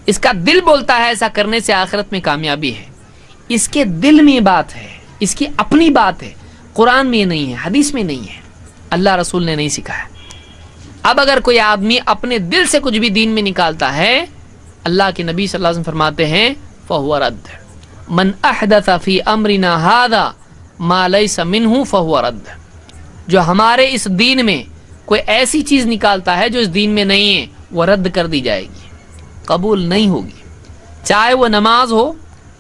اس کا دل بولتا ہے ایسا کرنے سے آخرت میں کامیابی ہے، اس کے دل میں یہ بات ہے، اس کی اپنی بات ہے، قرآن میں یہ نہیں ہے، حدیث میں نہیں ہے، اللہ رسول نے نہیں سکھایا۔ اب اگر کوئی آدمی اپنے دل سے کچھ بھی دین میں نکالتا ہے، اللہ کے نبی صلی اللہ علیہ وسلم فرماتے ہیں فہو رد، من احدث فی امرنا ھذا ما لیس منہ فہو رد، جو ہمارے اس دین میں کوئی ایسی چیز نکالتا ہے جو اس دین میں نہیں ہے، وہ رد کر دی جائے گی، قبول نہیں ہوگی، چاہے وہ نماز ہو،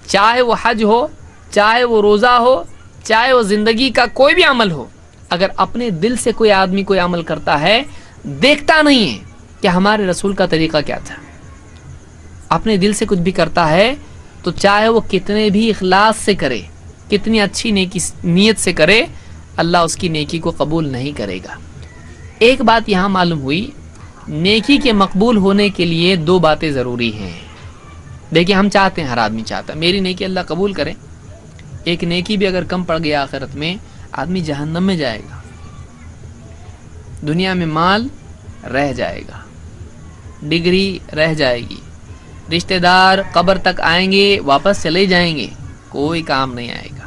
چاہے وہ حج ہو، چاہے وہ روزہ ہو، چاہے وہ زندگی کا کوئی بھی عمل ہو۔ اگر اپنے دل سے کوئی آدمی کوئی عمل کرتا ہے، دیکھتا نہیں ہے کہ ہمارے رسول کا طریقہ کیا تھا، اپنے دل سے کچھ بھی کرتا ہے، تو چاہے وہ کتنے بھی اخلاص سے کرے، کتنی اچھی نیت سے کرے، اللہ اس کی نیکی کو قبول نہیں کرے گا۔ ایک بات یہاں معلوم ہوئی، نیکی کے مقبول ہونے کے لیے دو باتیں ضروری ہیں۔ دیکھیں ہم چاہتے ہیں، ہر آدمی چاہتا ہے میری نیکی اللہ قبول کرے، ایک نیکی بھی اگر کم پڑ گیا آخرت میں آدمی جہنم میں جائے گا، دنیا میں مال رہ جائے گا، ڈگری رہ جائے گی، رشتہ دار قبر تک آئیں گے واپس چلے جائیں گے، کوئی کام نہیں آئے گا۔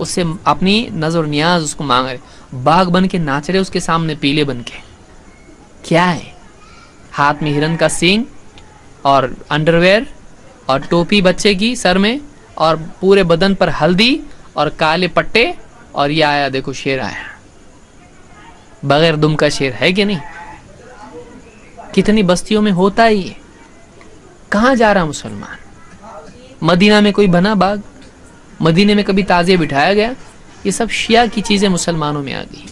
اس سے اپنی نظر نیاز اس کو مانگ رہے, باغ بن کے ناچ رہے اس کے سامنے پیلے بن کے. کیا ہے؟ ہاتھ میں ہرن کا سینگ اور انڈرویئر اور ٹوپی بچے کی سر میں اور پورے بدن پر ہلدی اور کالے پٹے, اور یہ آیا دیکھو شیر آیا, بغیر دم کا شیر ہے کہ نہیں؟ کتنی بستیوں میں ہوتا ہی ہے. کہاں جا رہا مسلمان؟ مدینہ میں کوئی بنا باغ؟ مدینے میں کبھی تازیہ بٹھایا گیا؟ یہ سب شیعہ کی چیزیں مسلمانوں میں آ گئی.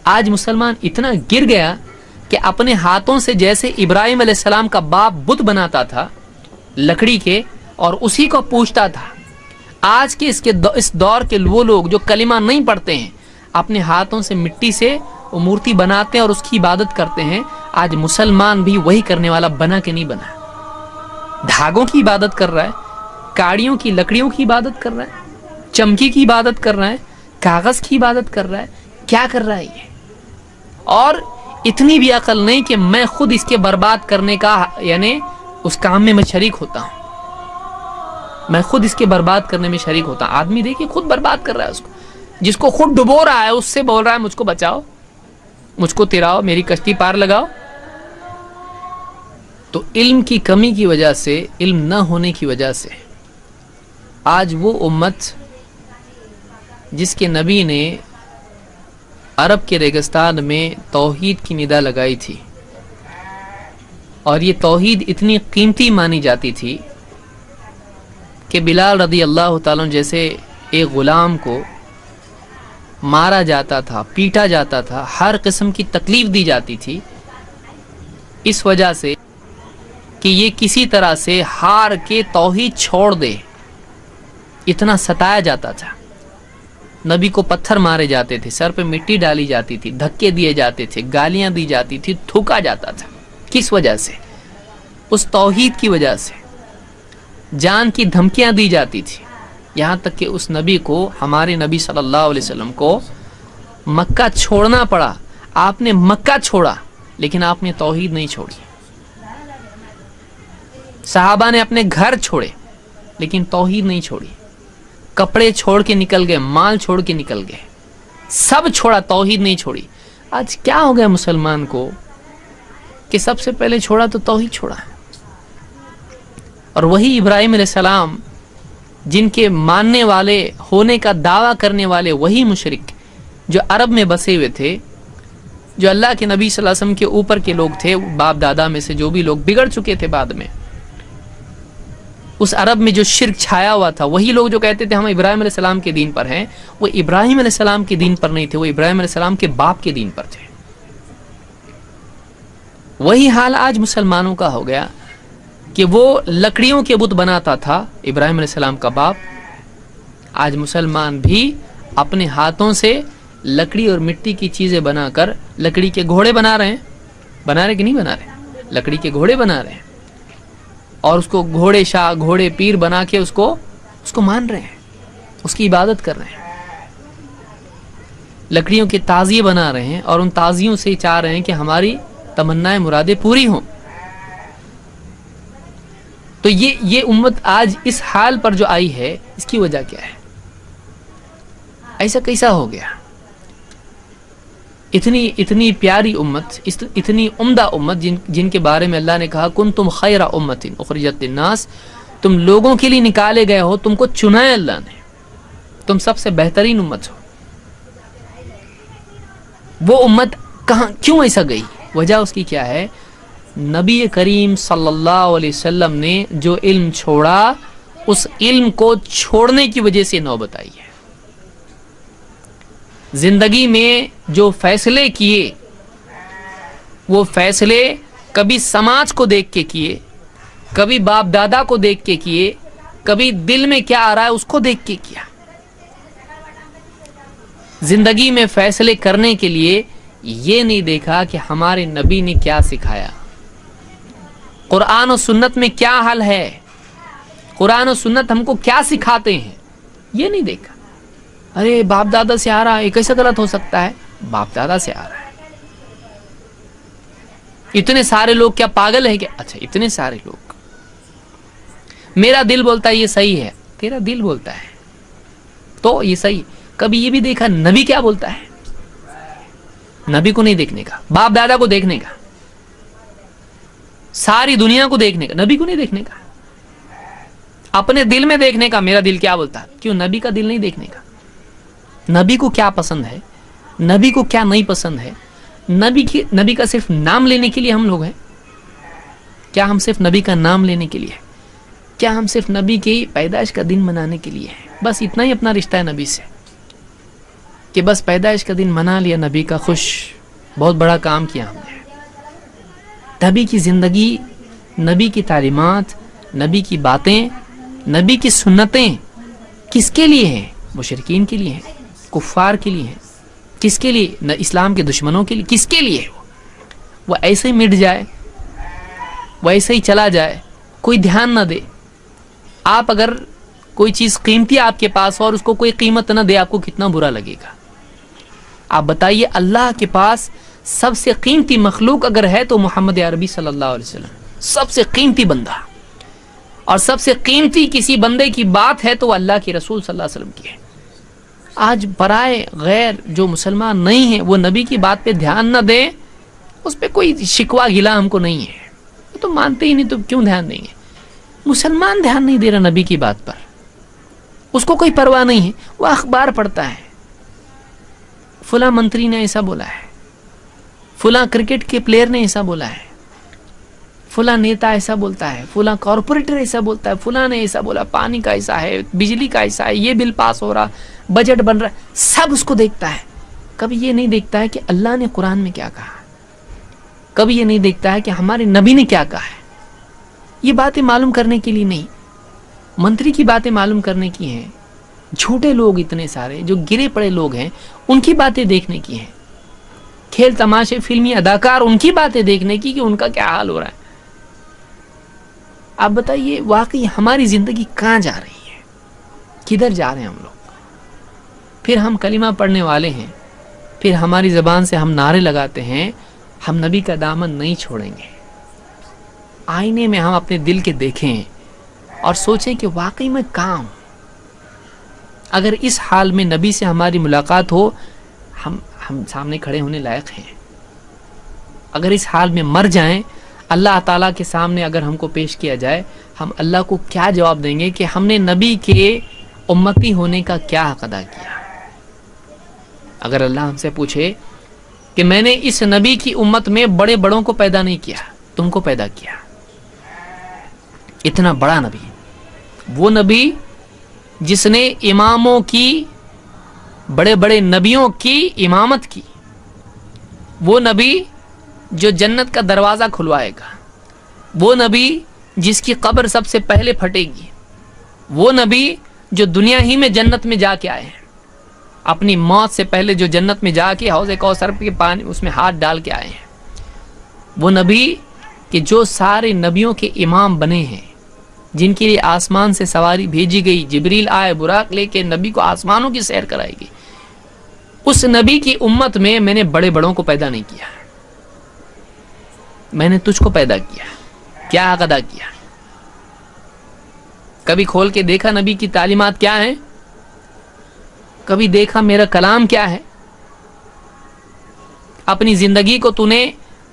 آج مسلمان اتنا گر گیا کہ اپنے ہاتھوں سے جیسے ابراہیم علیہ السلام کا باپ بت بناتا تھا لکڑی کے اور اسی کو پوجتا تھا, آج کے اس دور کے وہ لوگ جو کلمہ نہیں پڑھتے ہیں اپنے ہاتھوں سے مٹی سے وہ مورتی بناتے ہیں اور اس کی عبادت کرتے ہیں. آج مسلمان بھی وہی کرنے والا بنا کہ نہیں بنا؟ دھاگوں کی عبادت کر رہا ہے, کاڑیوں کی لکڑیوں کی عبادت کر رہا ہے, چمکی کی عبادت کر رہا ہے, کاغذ کی عبادت کر رہا ہے. کیا کر رہا ہے یہ؟ اور اتنی بھی عقل نہیں کہ میں خود اس کے برباد کرنے کا یعنی اس کام میں شریک ہوتا ہوں, میں خود اس کے برباد کرنے میں شریک ہوتا ہوں. آدمی دیکھیے خود برباد کر رہا ہے اس کو, جس کو خود ڈبو رہا ہے اس سے بول رہا ہے مجھ کو بچاؤ, مجھ کو تیراؤ, میری کشتی پار لگاؤ. تو علم کی کمی کی وجہ سے, علم نہ ہونے کی وجہ سے آج وہ امت جس کے نبی نے عرب کے ریگستان میں توحید کی ندا لگائی تھی, اور یہ توحید اتنی قیمتی مانی جاتی تھی کہ بلال رضی اللہ تعالیٰ جیسے ایک غلام کو مارا جاتا تھا, پیٹا جاتا تھا, ہر قسم کی تکلیف دی جاتی تھی, اس وجہ سے کہ یہ کسی طرح سے ہار کے توحید چھوڑ دے. اتنا ستایا جاتا تھا, نبی کو پتھر مارے جاتے تھے, سر پہ مٹی ڈالی جاتی تھی, دھکے دیے جاتے تھے, گالیاں دی جاتی تھی, تھوکا جاتا تھا. کس وجہ سے؟ اس توحید کی وجہ سے. جان کی دھمکیاں دی جاتی تھی, یہاں تک کہ اس نبی کو, ہمارے نبی صلی اللہ علیہ وسلم کو مکہ چھوڑنا پڑا. آپ نے مکہ چھوڑا لیکن آپ نے توحید نہیں چھوڑی. صحابہ نے اپنے گھر چھوڑے لیکن توحید نہیں چھوڑی. کپڑے چھوڑ کے نکل گئے, مال چھوڑ کے نکل گئے, سب چھوڑا, توحید نہیں چھوڑی. آج کیا ہو گیا مسلمان کو کہ سب سے پہلے چھوڑا تو توحید چھوڑا. اور وہی ابراہیم علیہ السلام جن کے ماننے والے ہونے کا دعویٰ کرنے والے وہی مشرک جو عرب میں بسے ہوئے تھے, جو اللہ کے نبی صلی اللہ علیہ وسلم کے اوپر کے لوگ تھے, باپ دادا میں سے جو بھی لوگ بگڑ چکے تھے بعد میں, اس عرب میں جو شرک چھایا ہوا تھا, وہی لوگ جو کہتے تھے ہم ابراہیم علیہ السلام کے دین پر ہیں, وہ ابراہیم علیہ السلام کے دین پر نہیں تھے, وہ ابراہیم علیہ السلام کے باپ کے دین پر تھے. وہی حال آج مسلمانوں کا ہو گیا کہ وہ لکڑیوں کے بت بناتا تھا ابراہیم علیہ السلام کا باپ. آج مسلمان بھی اپنے ہاتھوں سے لکڑی اور مٹی کی چیزیں بنا کر لکڑی کے گھوڑے بنا رہے ہیں. بنا رہے کہ نہیں بنا رہے؟ لکڑی کے گھوڑے بنا رہے ہیں, اور اس کو گھوڑے شاہ, گھوڑے پیر بنا کے اس کو مان رہے ہیں, اس کی عبادت کر رہے ہیں. لکڑیوں کے تعزیے بنا رہے ہیں اور ان تعزیوں سے چاہ رہے ہیں کہ ہماری تمنائیں مرادیں پوری ہوں. تو یہ امت آج اس حال پر جو آئی ہے, اس کی وجہ کیا ہے؟ ایسا کیسا ہو گیا؟ اتنی پیاری امت, اتنی عمدہ امت جن کے بارے میں اللہ نے کہا کنتم خیر امت اخرجت للناس, تم لوگوں کے لیے نکالے گئے ہو, تم کو چنا ہے اللہ نے, تم سب سے بہترین امت ہو. وہ امت کیوں ایسا گئی؟ وجہ اس کی کیا ہے؟ نبی کریم صلی اللہ علیہ وسلم نے جو علم چھوڑا, اس علم کو چھوڑنے کی وجہ سے نوبت آئی ہے. زندگی میں جو فیصلے کیے, وہ فیصلے کبھی سماج کو دیکھ کے کیے, کبھی باپ دادا کو دیکھ کے کیے, کبھی دل میں کیا آ رہا ہے اس کو دیکھ کے کیا. زندگی میں فیصلے کرنے کے لیے یہ نہیں دیکھا کہ ہمارے نبی نے کیا سکھایا, قرآن و سنت میں کیا حل ہے, قرآن و سنت ہم کو کیا سکھاتے ہیں, یہ نہیں دیکھا. ارے باپ دادا سے آ رہا ہے, یہ کیسے غلط ہو سکتا ہے؟ باپ دادا سے آ رہا ہے. اتنے سارے لوگ کیا پاگل ہیں کیا؟ اچھا اتنے سارے لوگ, میرا دل بولتا ہے یہ صحیح ہے, تیرا دل بولتا ہے. تو یہ صحیح. کبھی یہ بھی دیکھا نبی کیا بولتا ہے؟ نبی کو نہیں دیکھنے کا، باپ دادا کو دیکھنے کا، ساری دنیا کو دیکھنے کا، نبی کو نہیں دیکھنے کا، اپنے دل میں دیکھنے کا. میرا دل کیا بولتا ہے؟ کیوں نبی کا دل نہیں دیکھنے کا؟ نبی کو کیا پسند ہے، نبی کو کیا نہیں پسند ہے؟ نبی کا صرف نام لینے کے لیے ہم لوگ ہیں کیا؟ ہم صرف نبی کا نام لینے کے لیے؟ کیا ہم صرف نبی کی پیدائش کا دن منانے کے لیے ہیں؟ بس اتنا ہی اپنا رشتہ ہے نبی سے کہ بس پیدائش کا دن منا لیا نبی کا، خوش، بہت بڑا کام کیا ہم نے. نبی کی زندگی، نبی کی تعلیمات، نبی کی باتیں، نبی کی سنتیں کس کے لیے ہیں؟ مشرکین کے لیے ہیں، کفار کے لیے ہیں. کس کے لیے؟ اسلام کے دشمنوں کے لیے. کس کے لیے؟ وہ ایسے ہی مٹ جائے، وہ ایسے ہی چلا جائے، کوئی دھیان نہ دے. آپ اگر کوئی چیز قیمتی آپ کے پاس اور اس کو کوئی قیمت نہ دے، آپ کو کتنا برا لگے گا؟ آپ بتائیے، اللہ کے پاس سب سے قیمتی مخلوق اگر ہے تو محمد عربی صلی اللہ علیہ وسلم، سب سے قیمتی بندہ. اور سب سے قیمتی کسی بندے کی بات ہے تو وہ اللہ کے رسول صلی اللہ علیہ وسلم کی ہے. آج برائے غیر جو مسلمان نہیں ہیں وہ نبی کی بات پہ دھیان نہ دیں، اس پہ کوئی شکوہ گلا ہم کو نہیں ہے. وہ تو مانتے ہی نہیں تو کیوں دھیان دیں گے؟ مسلمان دھیان نہیں دے رہا نبی کی بات پر، اس کو کوئی پرواہ نہیں ہے. وہ اخبار پڑھتا ہے، فلاں منتری نے ایسا بولا ہے، فلاں کرکٹ کے پلیئر نے ایسا بولا ہے، فلاں نیتا ایسا بولتا ہے، فلاں کارپوریٹر ایسا بولتا ہے، فلاں نے ایسا بولا، پانی کا ایسا ہے، بجلی کا ایسا ہے، یہ بل پاس ہو رہا، بجٹ بن رہا ہے، سب اس کو دیکھتا ہے. کبھی یہ نہیں دیکھتا ہے کہ اللہ نے قرآن میں کیا کہا، کبھی یہ نہیں دیکھتا ہے کہ ہمارے نبی نے کیا کہا ہے. یہ باتیں معلوم کرنے کے لیے نہیں، منتری کی باتیں معلوم کرنے کی ہیں. جھوٹے لوگ اتنے سارے جو گرے پڑے لوگ ہیں ان کی باتیں دیکھنے کی ہیں. کھیل تماشے فلمی اداکار ان کی باتیں دیکھنے کی کہ ان کا کیا حال ہو رہا ہے. آپ بتائیے واقعی ہماری زندگی کہاں جا رہی ہے؟ کدھر جا رہے ہیں ہم لوگ؟ پھر ہم کلمہ پڑھنے والے ہیں، پھر ہماری زبان سے ہم نعرے لگاتے ہیں، ہم نبی کا دامن نہیں چھوڑیں گے. آئینے میں ہم اپنے دل کے دیکھیں اور سوچیں کہ واقعی میں کہاں ہوں. اگر اس حال میں نبی سے ہماری ملاقات ہو، ہم سامنے کھڑے ہونے لائق ہیں. اگر اس حال میں مر جائیں، اللہ تعالیٰ کے سامنے اگر ہم کو پیش کیا جائے، ہم اللہ کو کیا جواب دیں گے کہ ہم نے نبی کے امتی ہونے کا کیا حق ادا کیا؟ اگر اللہ ہم سے پوچھے کہ میں نے اس نبی کی امت میں بڑے بڑوں کو پیدا نہیں کیا، تم کو پیدا کیا، اتنا بڑا نبی، وہ نبی جس نے اماموں کی، بڑے بڑے نبیوں کی امامت کی، وہ نبی جو جنت کا دروازہ کھلوائے گا، وہ نبی جس کی قبر سب سے پہلے پھٹے گی، وہ نبی جو دنیا ہی میں جنت میں جا کے آئے ہیں، اپنی موت سے پہلے جو جنت میں جا کے حوض کوثر کے پانی اس میں ہاتھ ڈال کے آئے ہیں، وہ نبی کہ جو سارے نبیوں کے امام بنے ہیں، جن کے لیے آسمان سے سواری بھیجی گئی، جبریل آئے براق لے کے نبی کو آسمانوں کی سیر کرائے گی. اس نبی کی امت میں میں نے بڑے بڑوں کو پیدا نہیں کیا، میں نے تجھ کو پیدا کیا. کیا حق ادا کیا؟ کبھی کھول کے دیکھا نبی کی تعلیمات کیا ہیں؟ کبھی دیکھا میرا کلام کیا ہے؟ اپنی زندگی کو تو نے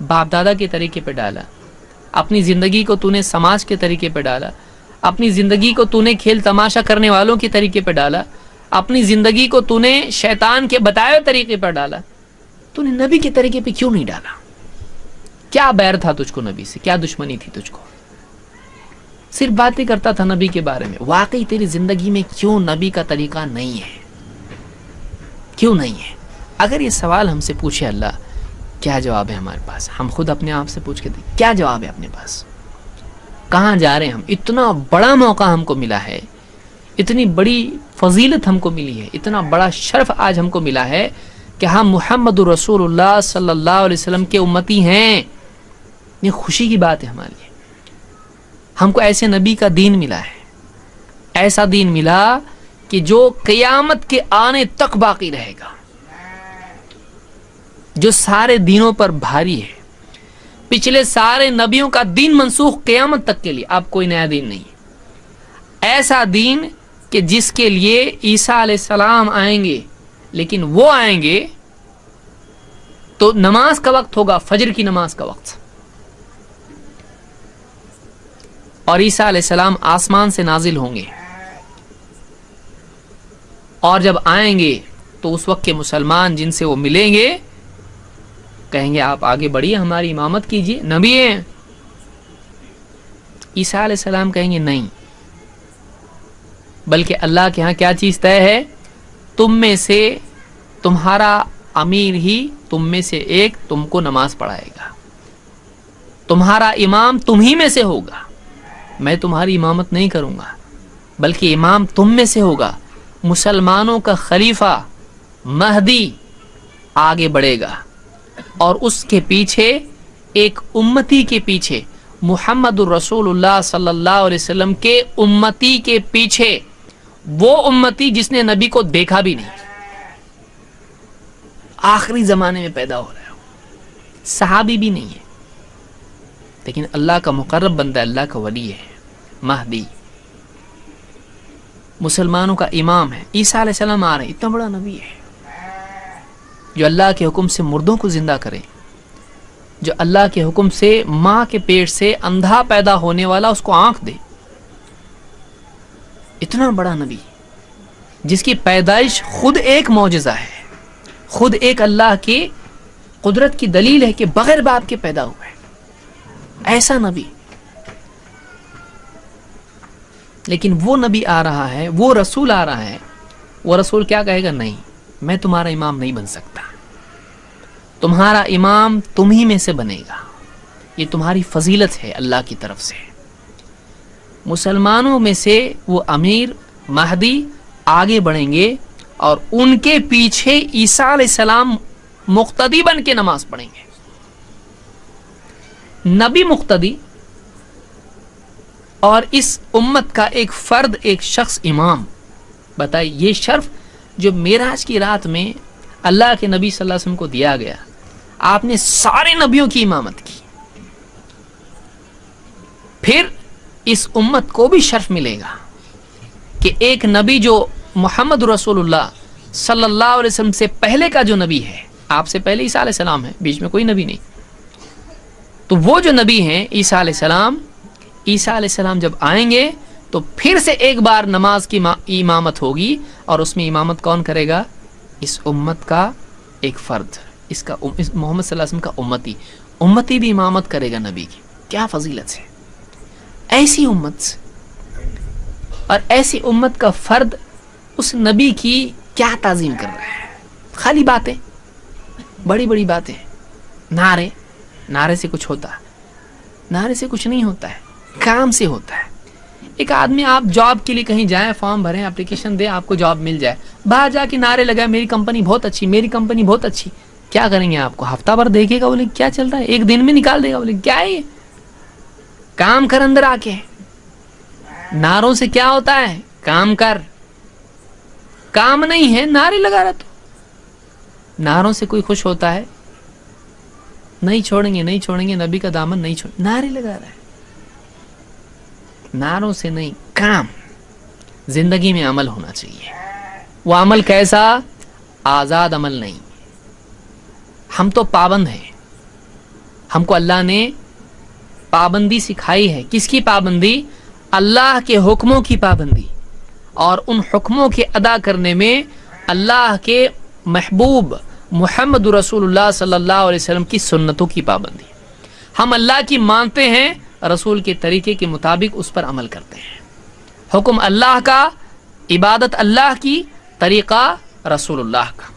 باپ دادا کے طریقے پہ ڈالا، اپنی زندگی کو تو نے سماج کے طریقے پہ ڈالا، اپنی زندگی کو تو نے کھیل تماشا کرنے والوں کے طریقے پہ ڈالا، اپنی زندگی کو تو نے شیطان کے بتائے ہوئے طریقے پر ڈالا. تو نے نبی کے طریقے پہ کیوں نہیں ڈالا؟ کیا بیر تھا تجھ کو نبی سے؟ کیا دشمنی تھی تجھ کو؟ صرف باتیں کرتا تھا نبی کے بارے میں. واقعی تیری زندگی میں کیوں نبی کا طریقہ نہیں ہے؟ کیوں نہیں ہے؟ اگر یہ سوال ہم سے پوچھے اللہ، کیا جواب ہے ہمارے پاس؟ ہم خود اپنے آپ سے پوچھ کے دیکھ، کیا جواب ہے اپنے پاس؟ کہاں جا رہے ہیں ہم؟ اتنا بڑا موقع ہم کو ملا ہے، اتنی بڑی فضیلت ہم کو ملی ہے، اتنا بڑا شرف آج ہم کو ملا ہے کہ ہم محمد رسول اللہ صلی اللہ علیہ وسلم کے امتی ہیں. یہ خوشی کی بات ہے ہمارے لیے. ہم کو ایسے نبی کا دین ملا ہے، ایسا دین ملا کہ جو قیامت کے آنے تک باقی رہے گا، جو سارے دینوں پر بھاری ہے. پچھلے سارے نبیوں کا دین منسوخ قیامت تک کے لیے، اب کوئی نیا دین نہیں. ایسا دین کہ جس کے لیے عیسیٰ علیہ السلام آئیں گے، لیکن وہ آئیں گے تو نماز کا وقت ہوگا، فجر کی نماز کا وقت، اور عیسیٰ علیہ السلام آسمان سے نازل ہوں گے، اور جب آئیں گے تو اس وقت کے مسلمان جن سے وہ ملیں گے کہیں گے آپ آگے بڑھیے، ہماری امامت کیجیے، نبی ہیں۔ عیسیٰ علیہ السلام کہیں گے نہیں، بلکہ اللہ کے ہاں کیا چیز طے ہے، تم میں سے تمہارا امیر ہی تم میں سے ایک تم کو نماز پڑھائے گا، تمہارا امام تم ہی میں سے ہوگا، میں تمہاری امامت نہیں کروں گا، بلکہ امام تم میں سے ہوگا، مسلمانوں کا خلیفہ مہدی آگے بڑھے گا، اور اس کے پیچھے ایک امتی کے پیچھے محمد الرسول اللہ صلی اللہ علیہ وسلم کے امتی کے پیچھے وہ امتی جس نے نبی کو دیکھا بھی نہیں، آخری زمانے میں پیدا ہو رہا ہے، صحابی بھی نہیں ہے، لیکن اللہ کا مقرب بندہ، اللہ کا ولی ہے، مہدی مسلمانوں کا امام ہے۔ عیسیٰ علیہ السلام آ رہے ہیں، اتنا بڑا نبی ہے جو اللہ کے حکم سے مردوں کو زندہ کرے، جو اللہ کے حکم سے ماں کے پیٹ سے اندھا پیدا ہونے والا اس کو آنکھ دے، اتنا بڑا نبی جس کی پیدائش خود ایک معجزہ ہے، خود ایک اللہ کی قدرت کی دلیل ہے کہ بغیر باپ کے پیدا ہوا ہے، ایسا نبی، لیکن وہ نبی آ رہا ہے، وہ رسول آ رہا ہے، وہ رسول کیا کہے گا، نہیں میں تمہارا امام نہیں بن سکتا، تمہارا امام تم ہی میں سے بنے گا، یہ تمہاری فضیلت ہے اللہ کی طرف سے۔ مسلمانوں میں سے وہ امیر مہدی آگے بڑھیں گے اور ان کے پیچھے عیسیٰ علیہ السلام مقتدی بن کے نماز پڑھیں گے، نبی مقتدی، اور اس امت کا ایک فرد، ایک شخص امام۔ بتائیے یہ شرف جو معراج کی رات میں اللہ کے نبی صلی اللہ علیہ وسلم کو دیا گیا، آپ نے سارے نبیوں کی امامت کی، پھر اس امت کو بھی شرف ملے گا کہ ایک نبی جو محمد رسول اللہ صلی اللہ علیہ وسلم سے پہلے کا جو نبی ہے، آپ سے پہلے عیسیٰ علیہ السلام ہے، بیچ میں کوئی نبی نہیں، تو وہ جو نبی ہیں عیسیٰ علیہ السلام، عیسیٰ علیہ السلام جب آئیں گے تو پھر سے ایک بار نماز کی امامت ہوگی، اور اس میں امامت کون کرے گا، اس امت کا ایک فرد، اس محمد صلی اللہ علیہ وسلم کا امتی بھی امامت کرے گا نبی کی۔ کیا فضیلت ہے ایسی امت سے، اور ایسی امت کا فرد اس نبی کی کیا تعظیم کر رہا ہے، خالی باتیں، بڑی بڑی باتیں، نعرے سے کچھ ہوتا ہے، نعرے سے کچھ نہیں ہوتا ہے، کام سے ہوتا ہے۔ ایک آدمی آپ جاب کے لیے کہیں جائیں، فارم بھریں، اپلیکیشن دیں، آپ کو جاب مل جائے، باہر جا کے نعرے لگائے میری کمپنی بہت اچھی، میری کمپنی بہت اچھی، کیا کریں گے آپ کو ہفتہ بھر دیکھے گا، بولے کیا چل رہا ہے، ایک دن میں نکال دے گا، بولے کیا ہے یہ، کام کر اندر آ کے، نعروں سے کیا ہوتا ہے، کام کر، کام نہیں ہے نعرے لگا رہا، تو نعروں سے کوئی خوش ہوتا ہے، نہیں چھوڑیں گے، نہیں چھوڑیں گے، نبی کا دامن نہیں چھوڑیں گے، نعرے لگا رہا ہے، نعروں سے نہیں، کام، زندگی میں عمل ہونا چاہیے۔ وہ عمل کیسا، آزاد عمل نہیں، ہم تو پابند ہیں، ہم کو اللہ نے پابندی سکھائی ہے، کس کی پابندی، اللہ کے حکموں کی پابندی، اور ان حکموں کے ادا کرنے میں اللہ کے محبوب محمد رسول اللہ صلی اللہ علیہ وسلم کی سنتوں کی پابندی۔ ہم اللہ کی مانتے ہیں، رسول کے طریقے کے مطابق اس پر عمل کرتے ہیں، حکم اللہ کا، عبادت اللہ کی، طریقہ رسول اللہ کا۔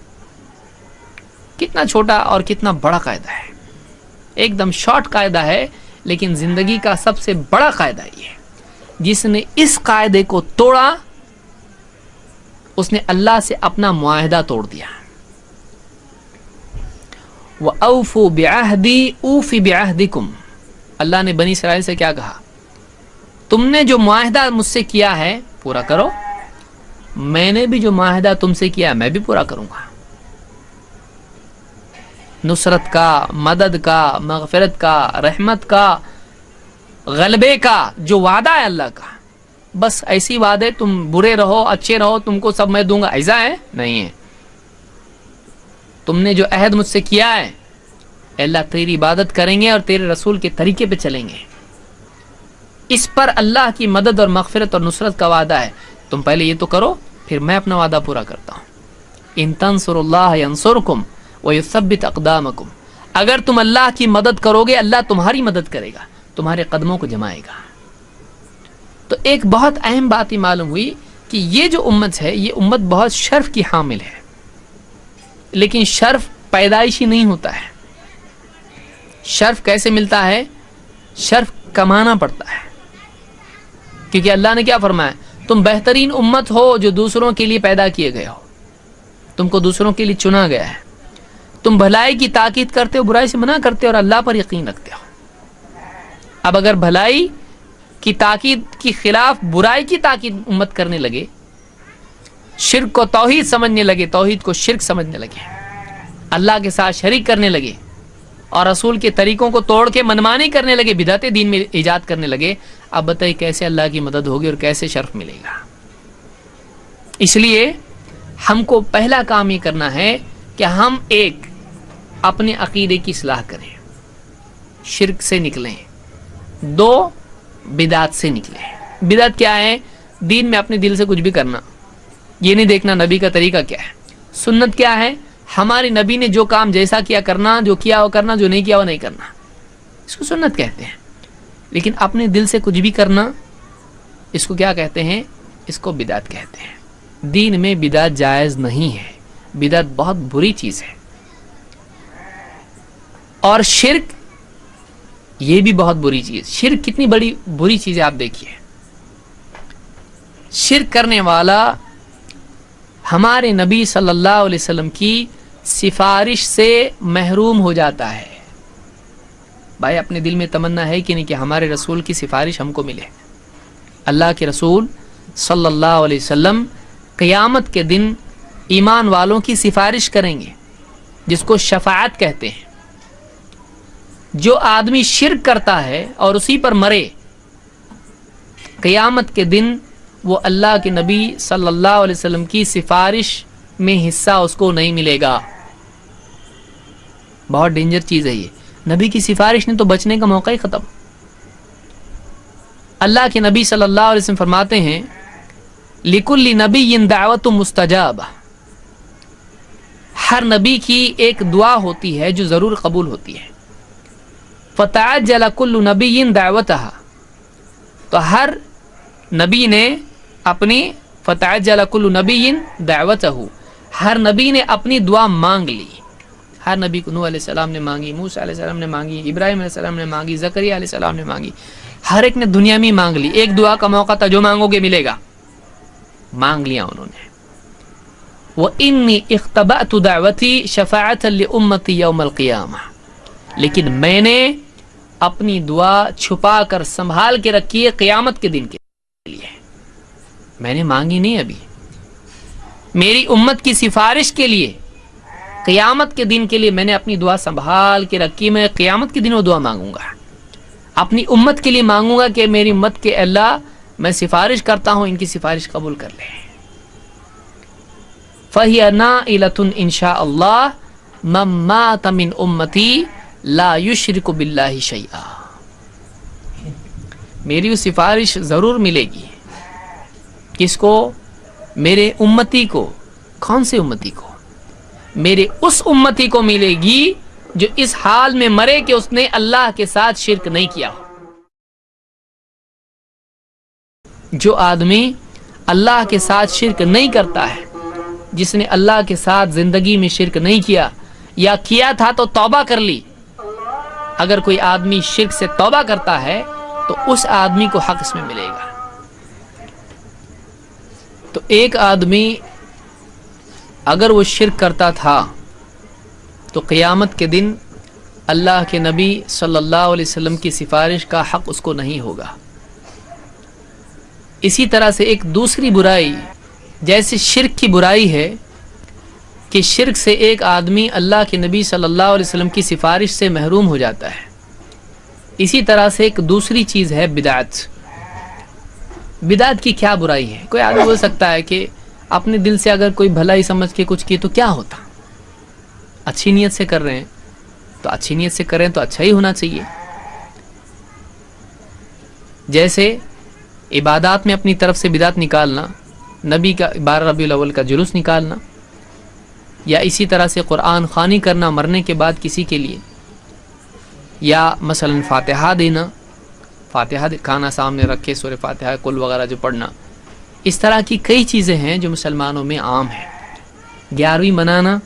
کتنا چھوٹا اور کتنا بڑا قاعدہ ہے، ایک دم شارٹ قاعدہ ہے، لیکن زندگی کا سب سے بڑا قاعدہ یہ ہے، جس نے اس قاعدے کو توڑا اس نے اللہ سے اپنا معاہدہ توڑ دیا۔ وَأَوْفُوا بِعَهْدِي أُوفِ بِعَهْدِكُمْ، اللہ نے بنی اسرائیل سے کیا کہا، تم نے جو معاہدہ مجھ سے کیا ہے پورا کرو، میں نے بھی جو معاہدہ تم سے کیا میں بھی پورا کروں گا۔ نصرت کا، مدد کا، مغفرت کا، رحمت کا، غلبے کا جو وعدہ ہے اللہ کا، بس ایسی وعدے تم برے رہو اچھے رہو تم کو سب میں دوں گا، ایسا ہے نہیں ہے. تم نے جو عہد مجھ سے کیا ہے اللہ تیری عبادت کریں گے اور تیرے رسول کے طریقے پہ چلیں گے. اس پر اللہ کی مدد اور مغفرت اور نصرت کا وعدہ ہے. تم پہلے یہ تو کرو پھر میں اپنا وعدہ پورا کرتا ہوں. ان تنصروا اللہ ینصرکم ویثبت اقدامکم. اگر تم اللہ کی مدد کرو گے اللہ تمہاری مدد کرے گا، تمہارے قدموں کو جمائے گا. تو ایک بہت اہم بات ہی معلوم ہوئی کہ یہ جو امت ہے یہ امت بہت شرف کی حامل ہے، لیکن شرف پیدائشی نہیں ہوتا ہے. شرف کیسے ملتا ہے؟ شرف کمانا پڑتا ہے. کیونکہ اللہ نے کیا فرمایا؟ تم بہترین امت ہو جو دوسروں کے لیے پیدا کیے گئے ہو، تم کو دوسروں کے لیے چنا گیا ہے. تم بھلائی کی تاکید کرتے ہو، برائی سے منع کرتے ہو اور اللہ پر یقین رکھتے ہو. اب اگر بھلائی کی تاکید کی خلاف برائی کی تاکید امت کرنے لگے، شرک کو توحید سمجھنے لگے، توحید کو شرک سمجھنے لگے، اللہ کے ساتھ شریک کرنے لگے اور رسول کے طریقوں کو توڑ کے منمانی کرنے لگے، بدعتیں دین میں ایجاد کرنے لگے، اب بتائیے کیسے اللہ کی مدد ہوگی اور کیسے شرف ملے گا؟ اس لیے ہم کو پہلا کام یہ کرنا ہے کہ ہم ایک اپنے عقیدے کی اصلاح کریں، شرک سے نکلیں. 2 بدعت سے نکلیں. بدعت کیا ہے؟ دین میں اپنے دل سے کچھ بھی کرنا، یہ نہیں دیکھنا نبی کا طریقہ کیا ہے. سنت کیا ہے؟ ہمارے نبی نے جو کام جیسا کیا کرنا، جو کیا وہ کرنا، جو نہیں کیا وہ نہیں کرنا. اس کو سنت کہتے ہیں. لیکن اپنے دل سے کچھ بھی کرنا، اس کو کیا کہتے ہیں؟ اس کو بدعت کہتے ہیں. دین میں بدعت جائز نہیں ہے. بدعت بہت بری چیز ہے. اور شرک یہ بھی بہت بری چیز. شرک کتنی بڑی بری چیز ہے آپ دیکھیے. شرک کرنے والا ہمارے نبی صلی اللہ علیہ وسلم کی سفارش سے محروم ہو جاتا ہے. بھائی اپنے دل میں تمنا ہے کہ نہیں کہ ہمارے رسول کی سفارش ہم کو ملے. اللہ کے رسول صلی اللہ علیہ وسلم قیامت کے دن ایمان والوں کی سفارش کریں گے جس کو شفاعت کہتے ہیں. جو آدمی شرک کرتا ہے اور اسی پر مرے، قیامت کے دن وہ اللہ کے نبی صلی اللہ علیہ وسلم کی سفارش میں حصہ اس کو نہیں ملے گا. بہت ڈینجر چیز ہے یہ. نبی کی سفارش نے تو بچنے کا موقع ہی ختم. اللہ کے نبی صلی اللہ علیہ وسلم فرماتے ہیں لِكُلِّ نَبِيٍّ دَعْوَةٌ مُسْتَجَابَةٌ. ہر نبی کی ایک دعا ہوتی ہے جو ضرور قبول ہوتی ہے. فَتَعَجَّلَ كُلُّ نَبِيٍّ دَعْوَتَهَا. تو ہر نبی نے اپنی فَتَعَجَّلَ كُلُّ نَبِيٍّ دَعْوَتَهُ، ہر نبی نے اپنی دعا مانگ لی. ہر نبی کو نوح علیہ السلام نے مانگی، موسیٰ علیہ السلام نے مانگی، ابراہیم علیہ السلام نے مانگی، زکریا علیہ السلام نے مانگی. ہر ایک نے دنیا میں مانگ لی. ایک دعا کا موقع تھا، جو مانگو گے ملے گا. مانگ لیا انہوں نے. وَإِنِّي اخْتَبَأْتُ دَعْوَتِي شَفَاعَةً لِأُمَّتِي يَوْمَ الْقِيَامَةِ. لیکن میں نے اپنی دعا چھپا کر سنبھال کے رکھی ہے قیامت کے دن کے لیے. میں نے مانگی نہیں ابھی. میری امت کی سفارش کے لیے قیامت کے دن کے لیے میں نے اپنی دعا سنبھال کے رکھی. میں قیامت کے دن وہ دعا مانگوں گا، اپنی امت کے لیے مانگوں گا کہ میری امت کے اللہ میں سفارش کرتا ہوں، ان کی سفارش قبول کر لیں. فَهِيَ نَائِلَةٌ إِن شَاءَ اللَّهُ مَن مَّاتَ مِنْ أُمَّتِي لَا يُشْرِكُ بِاللَّهِ شَيْئًا. میری وہ سفارش ضرور ملے گی. کس کو؟ میرے امتی کو. کون سے امتی کو؟ میرے اس امتی کو ملے گی جو اس حال میں مرے کہ اس نے اللہ کے ساتھ شرک نہیں کیا. جو آدمی اللہ کے ساتھ شرک نہیں کرتا ہے، جس نے اللہ کے ساتھ زندگی میں شرک نہیں کیا یا کیا تھا تو توبہ کر لی. اگر کوئی آدمی شرک سے توبہ کرتا ہے تو اس آدمی کو حق اس میں ملے گا. تو ایک آدمی اگر وہ شرک کرتا تھا تو قیامت کے دن اللہ کے نبی صلی اللہ علیہ وسلم کی سفارش کا حق اس کو نہیں ہوگا. اسی طرح سے ایک دوسری برائی جیسے شرک کی برائی ہے کہ شرک سے ایک آدمی اللہ کے نبی صلی اللہ علیہ وسلم کی سفارش سے محروم ہو جاتا ہے. اسی طرح سے ایک دوسری چیز ہے بدعت. بدعت کی کیا برائی ہے؟ کوئی آدمی بول سکتا ہے کہ اپنے دل سے اگر کوئی بھلائی سمجھ کے کچھ کی تو کیا ہوتا، اچھی نیت سے کر رہے ہیں تو اچھی نیت سے کریں تو اچھا ہی ہونا چاہیے. جیسے عبادات میں اپنی طرف سے بدعت نکالنا، نبی کا 12 ربیع الاول کا جلوس نکالنا، یا اسی طرح سے قرآن خوانی کرنا مرنے کے بعد کسی کے لیے، یا مثلا فاتحہ دینا، فاتحہ کھانا سامنے رکھے سورہ فاتحہ کل وغیرہ جو پڑھنا، اس طرح کی کئی چیزیں ہیں جو مسلمانوں میں عام ہیں. 11ویں منانا،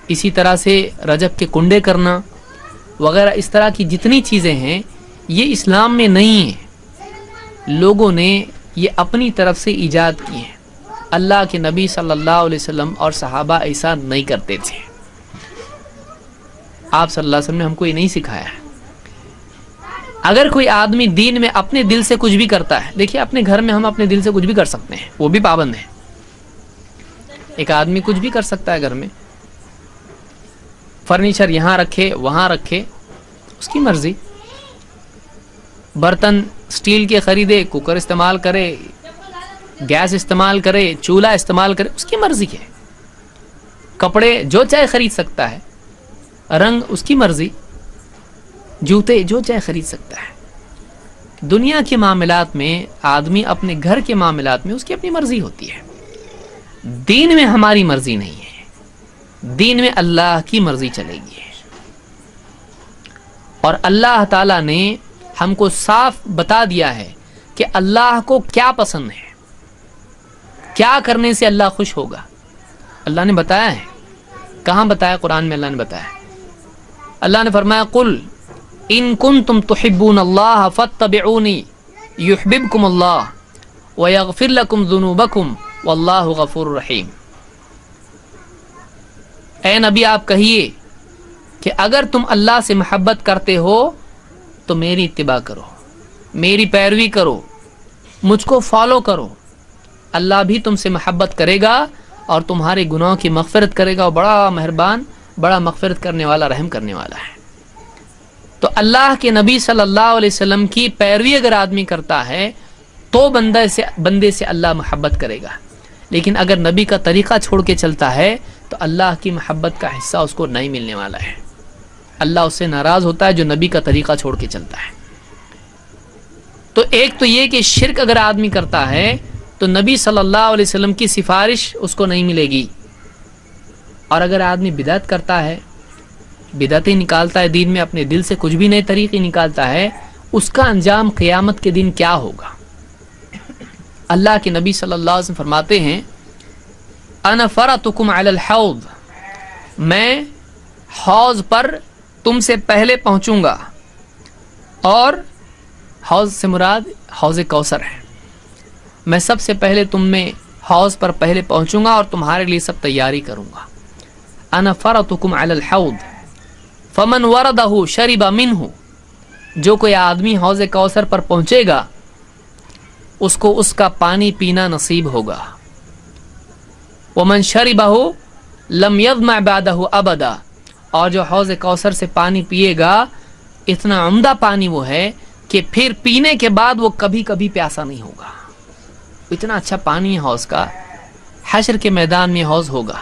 اسی طرح سے رجب کے کنڈے کرنا وغیرہ، اس طرح کی جتنی چیزیں ہیں یہ اسلام میں نہیں ہیں. لوگوں نے یہ اپنی طرف سے ایجاد کی ہیں. اللہ کے نبی صلی اللہ علیہ وسلم اور صحابہ ایسا نہیں کرتے تھے. آپ صلی اللہ علیہ وسلم نے ہم کو یہ نہیں سکھایا ہے. اگر کوئی آدمی دین میں اپنے دل سے کچھ بھی کرتا ہے، دیکھیے اپنے گھر میں ہم اپنے دل سے کچھ بھی کر سکتے ہیں، وہ بھی پابند ہے. ایک آدمی کچھ بھی کر سکتا ہے گھر میں، فرنیچر یہاں رکھے وہاں رکھے، اس کی مرضی. برتن سٹیل کے خریدے، کوکر استعمال کرے، گیس استعمال کرے، چولہا استعمال کرے، اس کی مرضی ہے. کپڑے جو چاہے خرید سکتا ہے، رنگ اس کی مرضی، جوتے جو چاہے خرید سکتا ہے. دنیا کے معاملات میں آدمی اپنے گھر کے معاملات میں اس کی اپنی مرضی ہوتی ہے. دین میں ہماری مرضی نہیں ہے، دین میں اللہ کی مرضی چلے گی. اور اللہ تعالیٰ نے ہم کو صاف بتا دیا ہے کہ اللہ کو کیا پسند ہے، کیا کرنے سے اللہ خوش ہوگا. اللہ نے بتایا ہے. کہاں بتایا؟ قرآن میں اللہ نے بتایا. اللہ نے فرمایا قل ان کنتم تحبون اللہ فاتبعونی یحببکم اللہ ویغفر لکم ذنوبکم واللہ غفور رحیم. اے نبی آپ کہیے کہ اگر تم اللہ سے محبت کرتے ہو تو میری اتباع کرو، میری پیروی کرو، مجھ کو فالو کرو. اللہ بھی تم سے محبت کرے گا اور تمہارے گناہوں کی مغفرت کرے گا، اور بڑا مہربان، بڑا مغفرت کرنے والا، رحم کرنے والا ہے. تو اللہ کے نبی صلی اللہ علیہ وسلم کی پیروی اگر آدمی کرتا ہے تو بندے سے اللہ محبت کرے گا. لیکن اگر نبی کا طریقہ چھوڑ کے چلتا ہے تو اللہ کی محبت کا حصہ اس کو نہیں ملنے والا ہے. اللہ اس سے ناراض ہوتا ہے جو نبی کا طریقہ چھوڑ کے چلتا ہے. تو ایک تو یہ کہ شرک اگر آدمی کرتا ہے تو نبی صلی اللہ علیہ وسلم کی سفارش اس کو نہیں ملے گی. اور اگر آدمی بدعت کرتا ہے، بدعتیں نکالتا ہے دین میں، اپنے دل سے کچھ بھی نئے طریقے نکالتا ہے، اس کا انجام قیامت کے دن کیا ہوگا؟ اللہ کے نبی صلی اللہ علیہ وسلم فرماتے ہیں انا فرطکم علی الحوض، میں حوض پر تم سے پہلے پہنچوں گا. اور حوض سے مراد حوض کوثر ہے. میں سب سے پہلے تم میں حوض پر پہلے پہنچوں گا اور تمہارے لیے سب تیاری کروں گا. انا فرطکم علی الحوض فمن وردہ شرب منہ، جو کوئی آدمی حوض کوثر پر پہنچے گا اس کو اس کا پانی پینا نصیب ہوگا. ومن شربہ لم یظمأ بعدہ ابدا، اور جو حوض کوثر سے پانی پیے گا اتنا عمدہ پانی وہ ہے کہ پھر پینے کے بعد وہ کبھی کبھی پیاسا نہیں ہوگا. اتنا اچھا پانی ہے حوض کا. حشر کے میدان میں حوض ہوگا،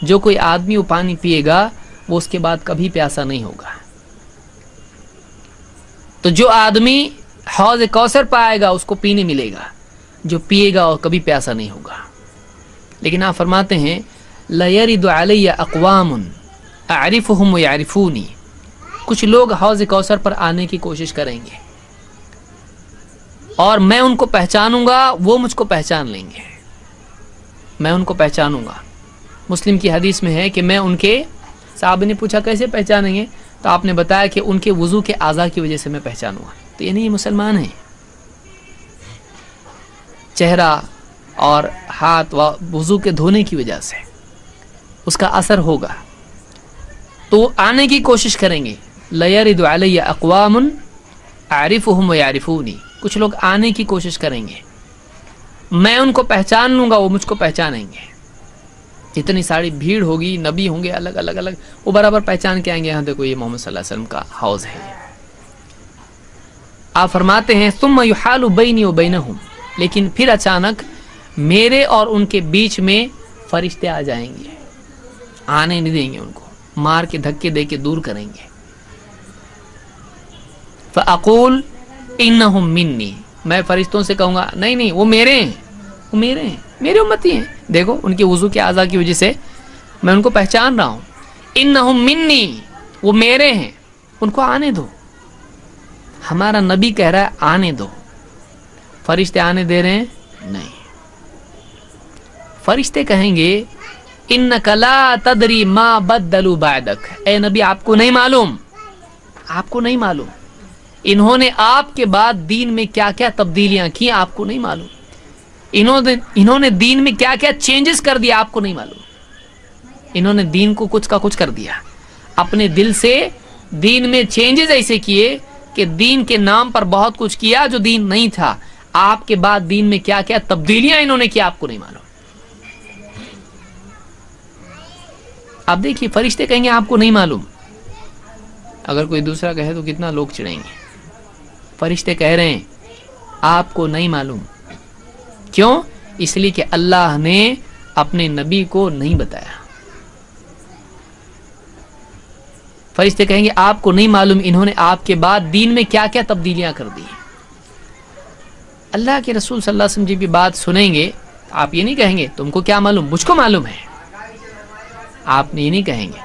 جو کوئی آدمی وہ پانی پیے گا وہ اس کے بعد کبھی پیاسا نہیں ہوگا. تو جو آدمی حوض کوثر پائے گا اس کو پینے ملے گا، جو پیے گا وہ کبھی پیاسا نہیں ہوگا. لیکن آپ فرماتے ہیں لَيَرِدُ عَلَيَّ أَقْوَامٌ أَعْرِفُهُمْ وَيَعْرِفُونِي، کچھ لوگ حوض کوثر پر آنے کی کوشش کریں گے اور میں ان کو پہچانوں گا، وہ مجھ کو پہچان لیں گے. میں ان کو پہچانوں گا. مسلم کی حدیث میں ہے کہ میں ان کے، صحابہ نے پوچھا کیسے پہچانیں گے؟ تو آپ نے بتایا کہ ان کے وضو کے اعضاء کی وجہ سے میں پہچانوں گا. تو یہ نہیں مسلمان ہیں. چہرہ اور ہاتھ وضو کے دھونے کی وجہ سے اس کا اثر ہوگا. تو آنے کی کوشش کریں گے. لَيَرِدُ عَلَيَّ أَقْوَامٌ أَعْرِفُهُمْ وَيَعْرِفُونِي، کچھ لوگ آنے کی کوشش کریں گے، میں ان کو پہچان لوں گا، وہ مجھ کو پہچانیں گے. جتنی ساری بھیڑ ہوگی، نبی ہوں گے الگ الگ الگ، وہ برابر پہچان کے آئیں گے. ہاں دیکھو یہ محمد صلی اللہ علیہ وسلم کا حوض ہے. آپ فرماتے ہیں ثم یحال بینی و بینہم، لیکن پھر اچانک میرے اور ان کے بیچ میں فرشتے آ جائیں گے، آنے نہیں دیں گے، ان کو مار کے دھکے دے کے دور کریں گے. فاقول انہم منی، میں فرشتوں سے کہوں گا نہیں نہیں وہ میرے ہیں، وہ میرے ہیں، میرے امتی ہیں، دیکھو ان کے وضو کے اعضاء کی وجہ سے میں ان کو پہچان رہا ہوں. انہم منی، وہ میرے ہیں، ان کو آنے دو. ہمارا نبی کہہ رہا ہے آنے دو، فرشتے آنے دے رہے ہیں؟ نہیں. فرشتے کہیں گے انک لا تدری ما بدلوا بعدک، اے نبی آپ کو نہیں معلوم، آپ کو نہیں معلوم انہوں نے آپ کے بعد دین میں کیا کیا تبدیلیاں کی، آپ کو نہیں معلوم انہوں نے دین میں کیا کیا چینجز کر دیا، آپ کو نہیں معلوم. انہوں نے دین کو کچھ کا کچھ کر دیا، اپنے دل سے دین میں چینجز ایسے کیے کہ دین کے نام پر بہت کچھ کیا جو دین نہیں تھا. آپ کے بعد دین میں کیا کیا تبدیلیاں انہوں نے کیا، آپ کو نہیں معلوم. آپ دیکھیے فرشتے کہیں گے آپ کو نہیں معلوم. اگر کوئی دوسرا کہے تو کتنا لوگ چڑھیں گے. فرشتے کہہ رہے ہیں آپ کو نہیں معلوم. کیوں؟ اس لیے کہ اللہ نے اپنے نبی کو نہیں بتایا. فرشتے کہیں گے آپ کو نہیں معلوم انہوں نے آپ کے بعد دین میں کیا کیا تبدیلیاں کر دی. اللہ کے رسول صلی اللہ علیہ وسلم جب یہ بات سنیں گے آپ یہ نہیں کہیں گے تم کو کیا معلوم، مجھ کو معلوم ہے. آپ نے یہ نہیں کہیں گے.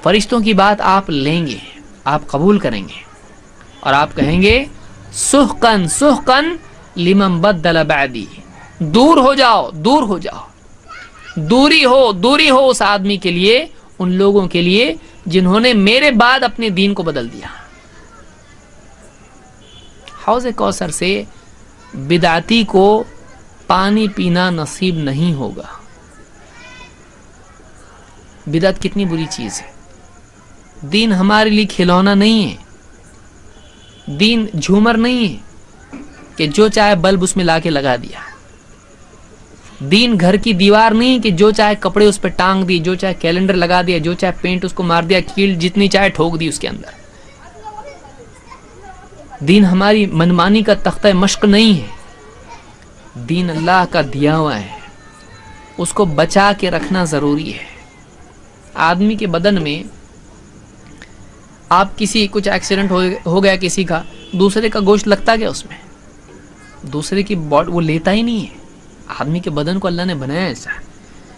فرشتوں کی بات آپ لیں گے، آپ قبول کریں گے اور آپ کہیں گے سحقن سحقن لمن بدل بعدی، دور ہو جاؤ، دور ہو جاؤ، دوری ہو اس آدمی کے لیے، ان لوگوں کے لیے جنہوں نے میرے بعد اپنے دین کو بدل دیا. حوض کوثر سے بدعتی کو پانی پینا نصیب نہیں ہوگا. بدعت کتنی بری چیز ہے. دین ہمارے لیے کھلونا نہیں ہے، دین جھومر نہیں ہے کہ جو چاہے بلب اس میں لا کے لگا دیا. دین گھر کی دیوار نہیں کہ جو چاہے کپڑے اس پہ ٹانگ دی، جو چاہے کیلنڈر لگا دیا، جو چاہے پینٹ اس کو مار دیا، کیل جتنی چاہے ٹھوک دی اس کے اندر. دین ہماری منمانی کا تختہ مشق نہیں ہے. دین اللہ کا دیا ہوا ہے، اس کو بچا کے رکھنا ضروری ہے. آدمی کے بدن میں آپ کچھ ایکسیڈنٹ ہو گیا کسی کا، دوسرے کا گوشت لگتا گیا، اس میں دوسرے کی باڈی وہ لیتا ہی نہیں ہے. آدمی کے بدن کو اللہ نے بنایا ایسا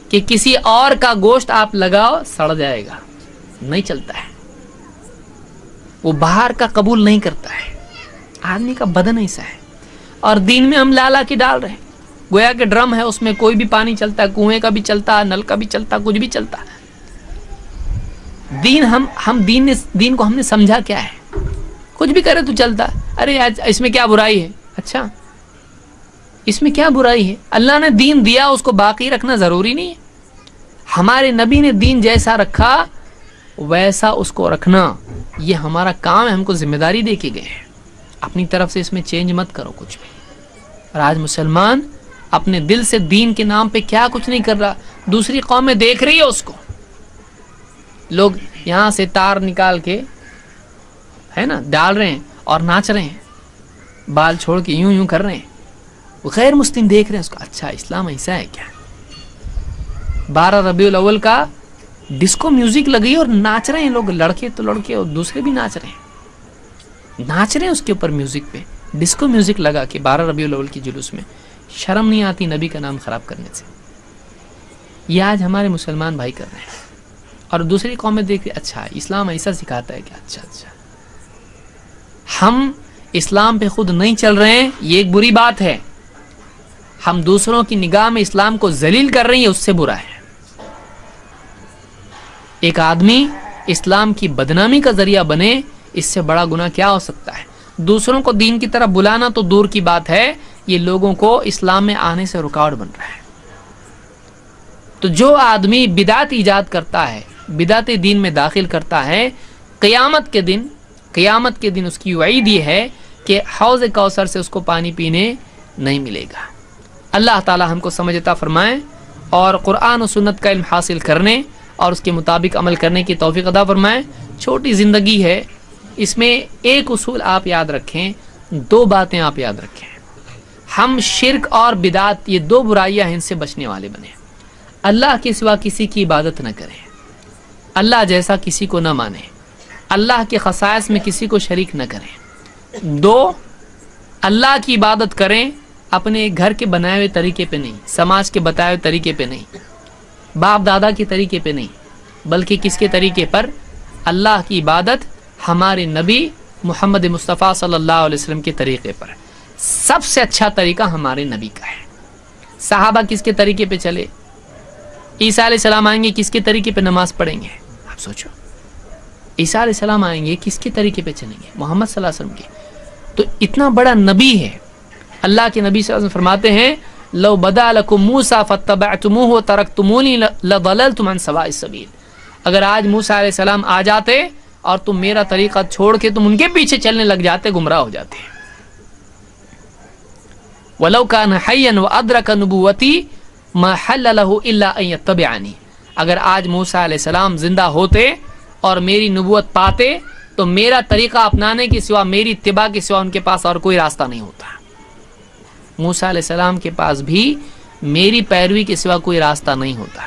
کہ کسی اور کا گوشت آپ لگاؤ سڑ جائے گا، نہیں چلتا ہے، وہ باہر کا قبول نہیں کرتا ہے. آدمی کا بدن ایسا ہے. اور دین میں ہم لا کے ڈال رہے ہیں، گویا کہ ڈرم ہے، اس میں کوئی بھی پانی چلتا ہے، کنویں کا بھی چلتا ہے، نل کا بھی چلتا ہے، کچھ بھی چلتا ہے. دین کو ہم نے سمجھا کیا ہے، کچھ بھی کرے تو چلتا. ارے اس میں کیا برائی ہے؟ اچھا اس میں کیا برائی ہے؟ اللہ نے دین دیا، اس کو باقی رکھنا ضروری نہیں ہے. ہمارے نبی نے دین جیسا رکھا ویسا اس کو رکھنا، یہ ہمارا کام ہے، ہم کو ذمہ داری دے کے گئے ہیں. اپنی طرف سے اس میں چینج مت کرو کچھ بھی. اور آج مسلمان اپنے دل سے دین کے نام پہ کیا کچھ نہیں کر رہا. دوسری قومیں دیکھ رہی ہے اس کو، لوگ یہاں سے تار نکال کے ہے نا ڈال رہے ہیں اور ناچ رہے ہیں، بال چھوڑ کے یوں کر رہے ہیں. غیر مسلم دیکھ رہے ہیں اس کو، اچھا اسلام ایسا ہے کیا. 12 ربیع الاول کا ڈسکو میوزک لگی اور ناچ رہے ہیں لوگ، لڑکے تو لڑکے اور دوسرے بھی ناچ رہے ہیں اس کے اوپر میوزک پہ. ڈسکو میوزک لگا کے 12 ربیع الاول کی جلوس میں، شرم نہیں آتی نبی کا نام خراب کرنے سے. یہ آج ہمارے مسلمان بھائی کر رہے ہیں اور دوسری قومیں دیکھ رہے اچھا اسلام ایسا سکھاتا ہے کیا. اچھا ہم اسلام پہ خود نہیں چل رہے ہیں، یہ ایک بری بات ہے. ہم دوسروں کی نگاہ میں اسلام کو ذلیل کر رہے ہیں، اس سے برا ہے. ایک آدمی اسلام کی بدنامی کا ذریعہ بنے، اس سے بڑا گناہ کیا ہو سکتا ہے. دوسروں کو دین کی طرف بلانا تو دور کی بات ہے، یہ لوگوں کو اسلام میں آنے سے رکاوٹ بن رہا ہے. تو جو آدمی بدعت ایجاد کرتا ہے، بدعت دین میں داخل کرتا ہے، قیامت کے دن اس کی وعید یہ ہے کہ حوض کوثر سے اس کو پانی پینے نہیں ملے گا. اللہ تعالی ہم کو سمجھ عطا فرمائے اور قرآن و سنت کا علم حاصل کرنے اور اس کے مطابق عمل کرنے کی توفیق عطا فرمائے. چھوٹی زندگی ہے، اس میں ایک اصول آپ یاد رکھیں، دو باتیں آپ یاد رکھیں، ہم شرک اور بدعت یہ دو برائیاں ہیں، ان سے بچنے والے بنے۔ اللہ کے سوا کسی کی عبادت نہ کریں، اللہ جیسا کسی کو نہ مانیں، اللہ کے خصائص میں کسی کو شریک نہ کریں۔ دو، اللہ کی عبادت کریں اپنے گھر کے بنائے ہوئے طریقے پہ نہیں، سماج کے بتائے ہوئے طریقے پہ نہیں، باپ دادا کے طریقے پہ نہیں، بلکہ کس کے طریقے پر؟ اللہ کی عبادت ہمارے نبی محمد مصطفیٰ صلی اللہ علیہ وسلم کے طریقے پر۔ سب سے اچھا طریقہ ہمارے نبی کا ہے۔ صحابہ کس کے طریقے پہ چلے؟ عیسیٰ علیہ السلام آئیں گے کس کے طریقے پہ نماز پڑھیں گے؟ آپ سوچو، عیسیٰ علیہ السلام آئیں گے کس کے طریقے پہ چلیں گے؟ محمد صلی اللہ علیہ وسلم کے۔ تو اتنا بڑا نبی ہے، اللہ کے نبی صلی اللہ علیہ وسلم فرماتے ہیں لو بدا لکم موسیٰ فاتبعتموہ وترکتمونی لضللتم عن سواء السبیل۔ اگر آج موسیٰ علیہ السلام آ جاتے اور تم میرا طریقہ چھوڑ کے تم ان کے پیچھے چلنے لگ جاتے، گمراہ ہو جاتے۔ وَلَوْ كَانَ حَيًّا وَأَدْرَكَ نُبُوَّتِي مَا حَلَّ لَهُ إِلَّا أَن يَتَّبِعَنِي۔ اگر آج موسیٰ علیہ السلام زندہ ہوتے اور میری نبوت پاتے تو میرا طریقہ اپنانے کے سوا، میری اتباع کے سوا ان کے پاس اور کوئی راستہ نہیں ہوتا۔ موسیٰ علیہ السلام کے پاس بھی میری پیروی کے سوا کوئی راستہ نہیں ہوتا۔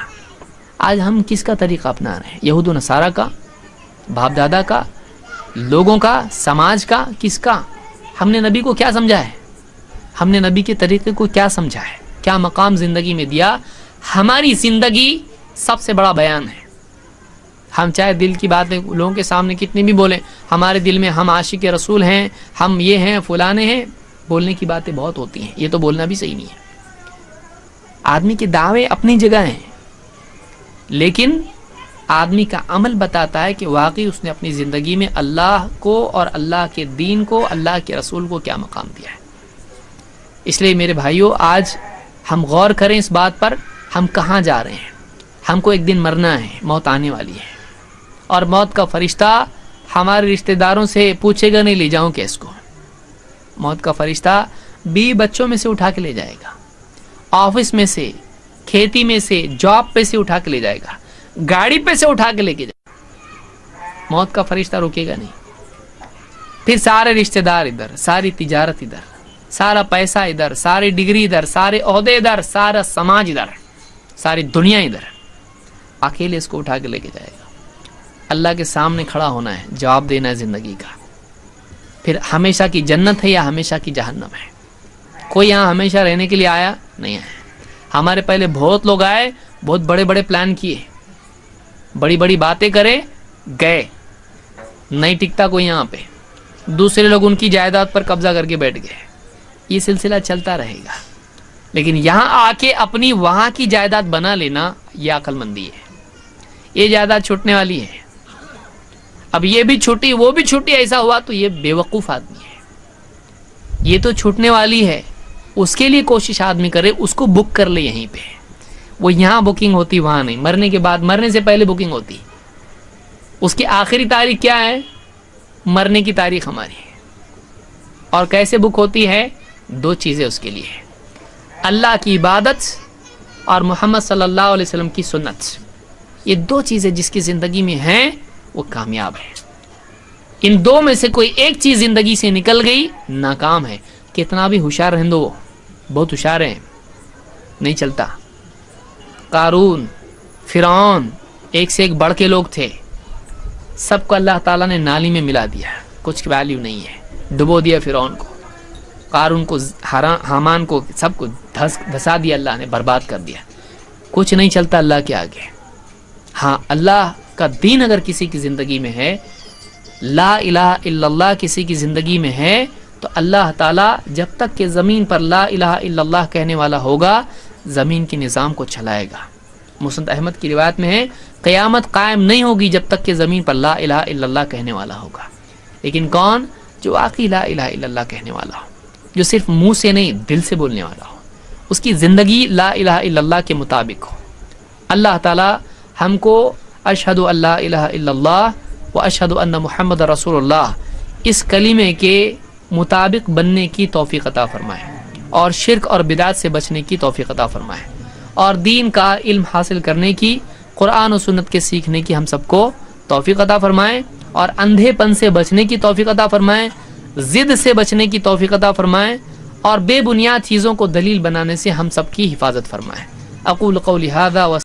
آج ہم کس کا طریقہ اپنا رہے ہیں؟ یہود و نصارہ کا، باپ دادا کا، لوگوں کا، سماج کا، کس کا؟ ہم نے نبی کو کیا سمجھا ہے؟ ہم نے نبی کے طریقے کو کیا سمجھا ہے؟ کیا مقام زندگی میں دیا؟ ہماری زندگی سب سے بڑا بیان ہے۔ ہم چاہے دل کی باتیں لوگوں کے سامنے کتنی بھی بولیں، ہمارے دل میں ہم عاشق رسول ہیں، ہم یہ ہیں، فلانے ہیں، بولنے کی باتیں بہت ہوتی ہیں، یہ تو بولنا بھی صحیح نہیں ہے۔ آدمی کے دعوے اپنی جگہ ہیں، لیکن آدمی کا عمل بتاتا ہے کہ واقعی اس نے اپنی زندگی میں اللہ کو اور اللہ کے دین کو، اللہ کے رسول کو کیا مقام دیا ہے۔ اس لیے میرے بھائیوں، آج ہم غور کریں اس بات پر، ہم کہاں جا رہے ہیں۔ ہم کو ایک دن مرنا ہے، موت آنے والی ہے، اور موت کا فرشتہ ہمارے رشتہ داروں سے پوچھے گا نہیں لے جاؤں کیس کو۔ موت کا فرشتہ بیوی بچوں میں سے اٹھا کے لے جائے گا، آفس میں سے، کھیتی میں سے، جاب پہ سے اٹھا کے لے جائے گا، گاڑی پہ سے اٹھا کے لے کے جائے گا۔ موت کا فرشتہ رکے گا نہیں۔ پھر سارے رشتہ دار ادھر، ساری تجارت ادھر، سارا پیسہ ادھر، ساری ڈگری ادھر، سارے عہدے ادھر، سارا سماج ادھر، ساری دنیا ادھر، اکیلے اس کو اٹھا کے لے کے جائے گا۔ اللہ کے سامنے کھڑا ہونا ہے، جواب دینا ہے زندگی کا۔ پھر ہمیشہ کی جنت ہے یا ہمیشہ کی جہنم ہے۔ کوئی یہاں ہمیشہ رہنے کے لیے آیا نہیں ہے۔ ہمارے پہلے بہت لوگ آئے، بہت بڑے بڑے پلان کیے، بڑی بڑی باتیں کرے، گئے، نہیں ٹکتا کوئی یہاں پہ، دوسرے لوگ ان کی جائیداد پر قبضہ کر کے بیٹھ گئے۔ یہ سلسلہ چلتا رہے گا، لیکن یہاں آ کے اپنی وہاں کی جائیداد بنا لینا یہ عقل مندی ہے۔ یہ جائیداد چھوٹنے والی ہے، اب یہ بھی چھوٹی وہ بھی چھوٹی، ایسا ہوا تو یہ بے وقوف آدمی ہے۔ یہ تو چھوٹنے والی ہے، اس کے لیے کوشش آدمی کرے، اس کو بک کر لے یہیں پہ۔ وہ یہاں بکنگ ہوتی، وہاں نہیں۔ مرنے کے بعد، مرنے سے پہلے بکنگ ہوتی۔ اس کی آخری تاریخ کیا ہے؟ مرنے کی تاریخ ہماری ہے۔ اور کیسے بک ہوتی ہے؟ دو چیزیں اس کے لیے ہے، اللہ کی عبادت اور محمد صلی اللہ علیہ وسلم کی سنت۔ یہ دو چیزیں جس کی زندگی میں ہیں وہ کامیاب ہے۔ ان دو میں سے کوئی ایک چیز زندگی سے نکل گئی، ناکام ہے۔ کتنا بھی ہوشیار رہنے دو، بہت ہوشیار ہیں، نہیں چلتا۔ قارون، فرعون، ایک سے ایک بڑھ کے لوگ تھے، سب کو اللہ تعالیٰ نے نالی میں ملا دیا، کچھ ویلیو نہیں ہے، ڈبو دیا فرعون کو، قارون کو، حامان کو، سب کو دھسا دیا، اللہ نے برباد کر دیا۔ کچھ نہیں چلتا اللہ کے آگے۔ ہاں، اللہ کا دین اگر کسی کی زندگی میں ہے، لا الہ الا اللہ کسی کی زندگی میں ہے، تو اللہ تعالیٰ جب تک کہ زمین پر لا الہ الا اللہ کہنے والا ہوگا، زمین کے نظام کو چلائے گا۔ مسند احمد کی روایت میں ہے، قیامت قائم نہیں ہوگی جب تک کہ زمین پر لا الہ الا اللہ کہنے والا ہوگا۔ لیکن کون؟ جو واقعی لا الہ الا اللہ کہنے والا ہو، جو صرف منہ سے نہیں دل سے بولنے والا ہو، اس کی زندگی لا الہ الا اللہ کے مطابق ہو۔ اللہ تعالیٰ ہم کو اشہد ان لا الہ الا اللہ و اشہد ان محمد رسول اللہ اس کلمے کے مطابق بننے کی توفیق عطا فرمائے، اور شرک اور بدعت سے بچنے کی توفیق عطا فرمائے، اور دین کا علم حاصل کرنے کی، قرآن و سنت کے سیکھنے کی ہم سب کو توفیق عطا فرمائے، اور اندھے پن سے بچنے کی توفیق عطا فرمائے۔ ضد سے بچنے کی توفیق عطا فرمائیں اور بے بنیاد چیزوں کو دلیل بنانے سے ہم سب کی حفاظت فرمائیں. اقول قولی ھذا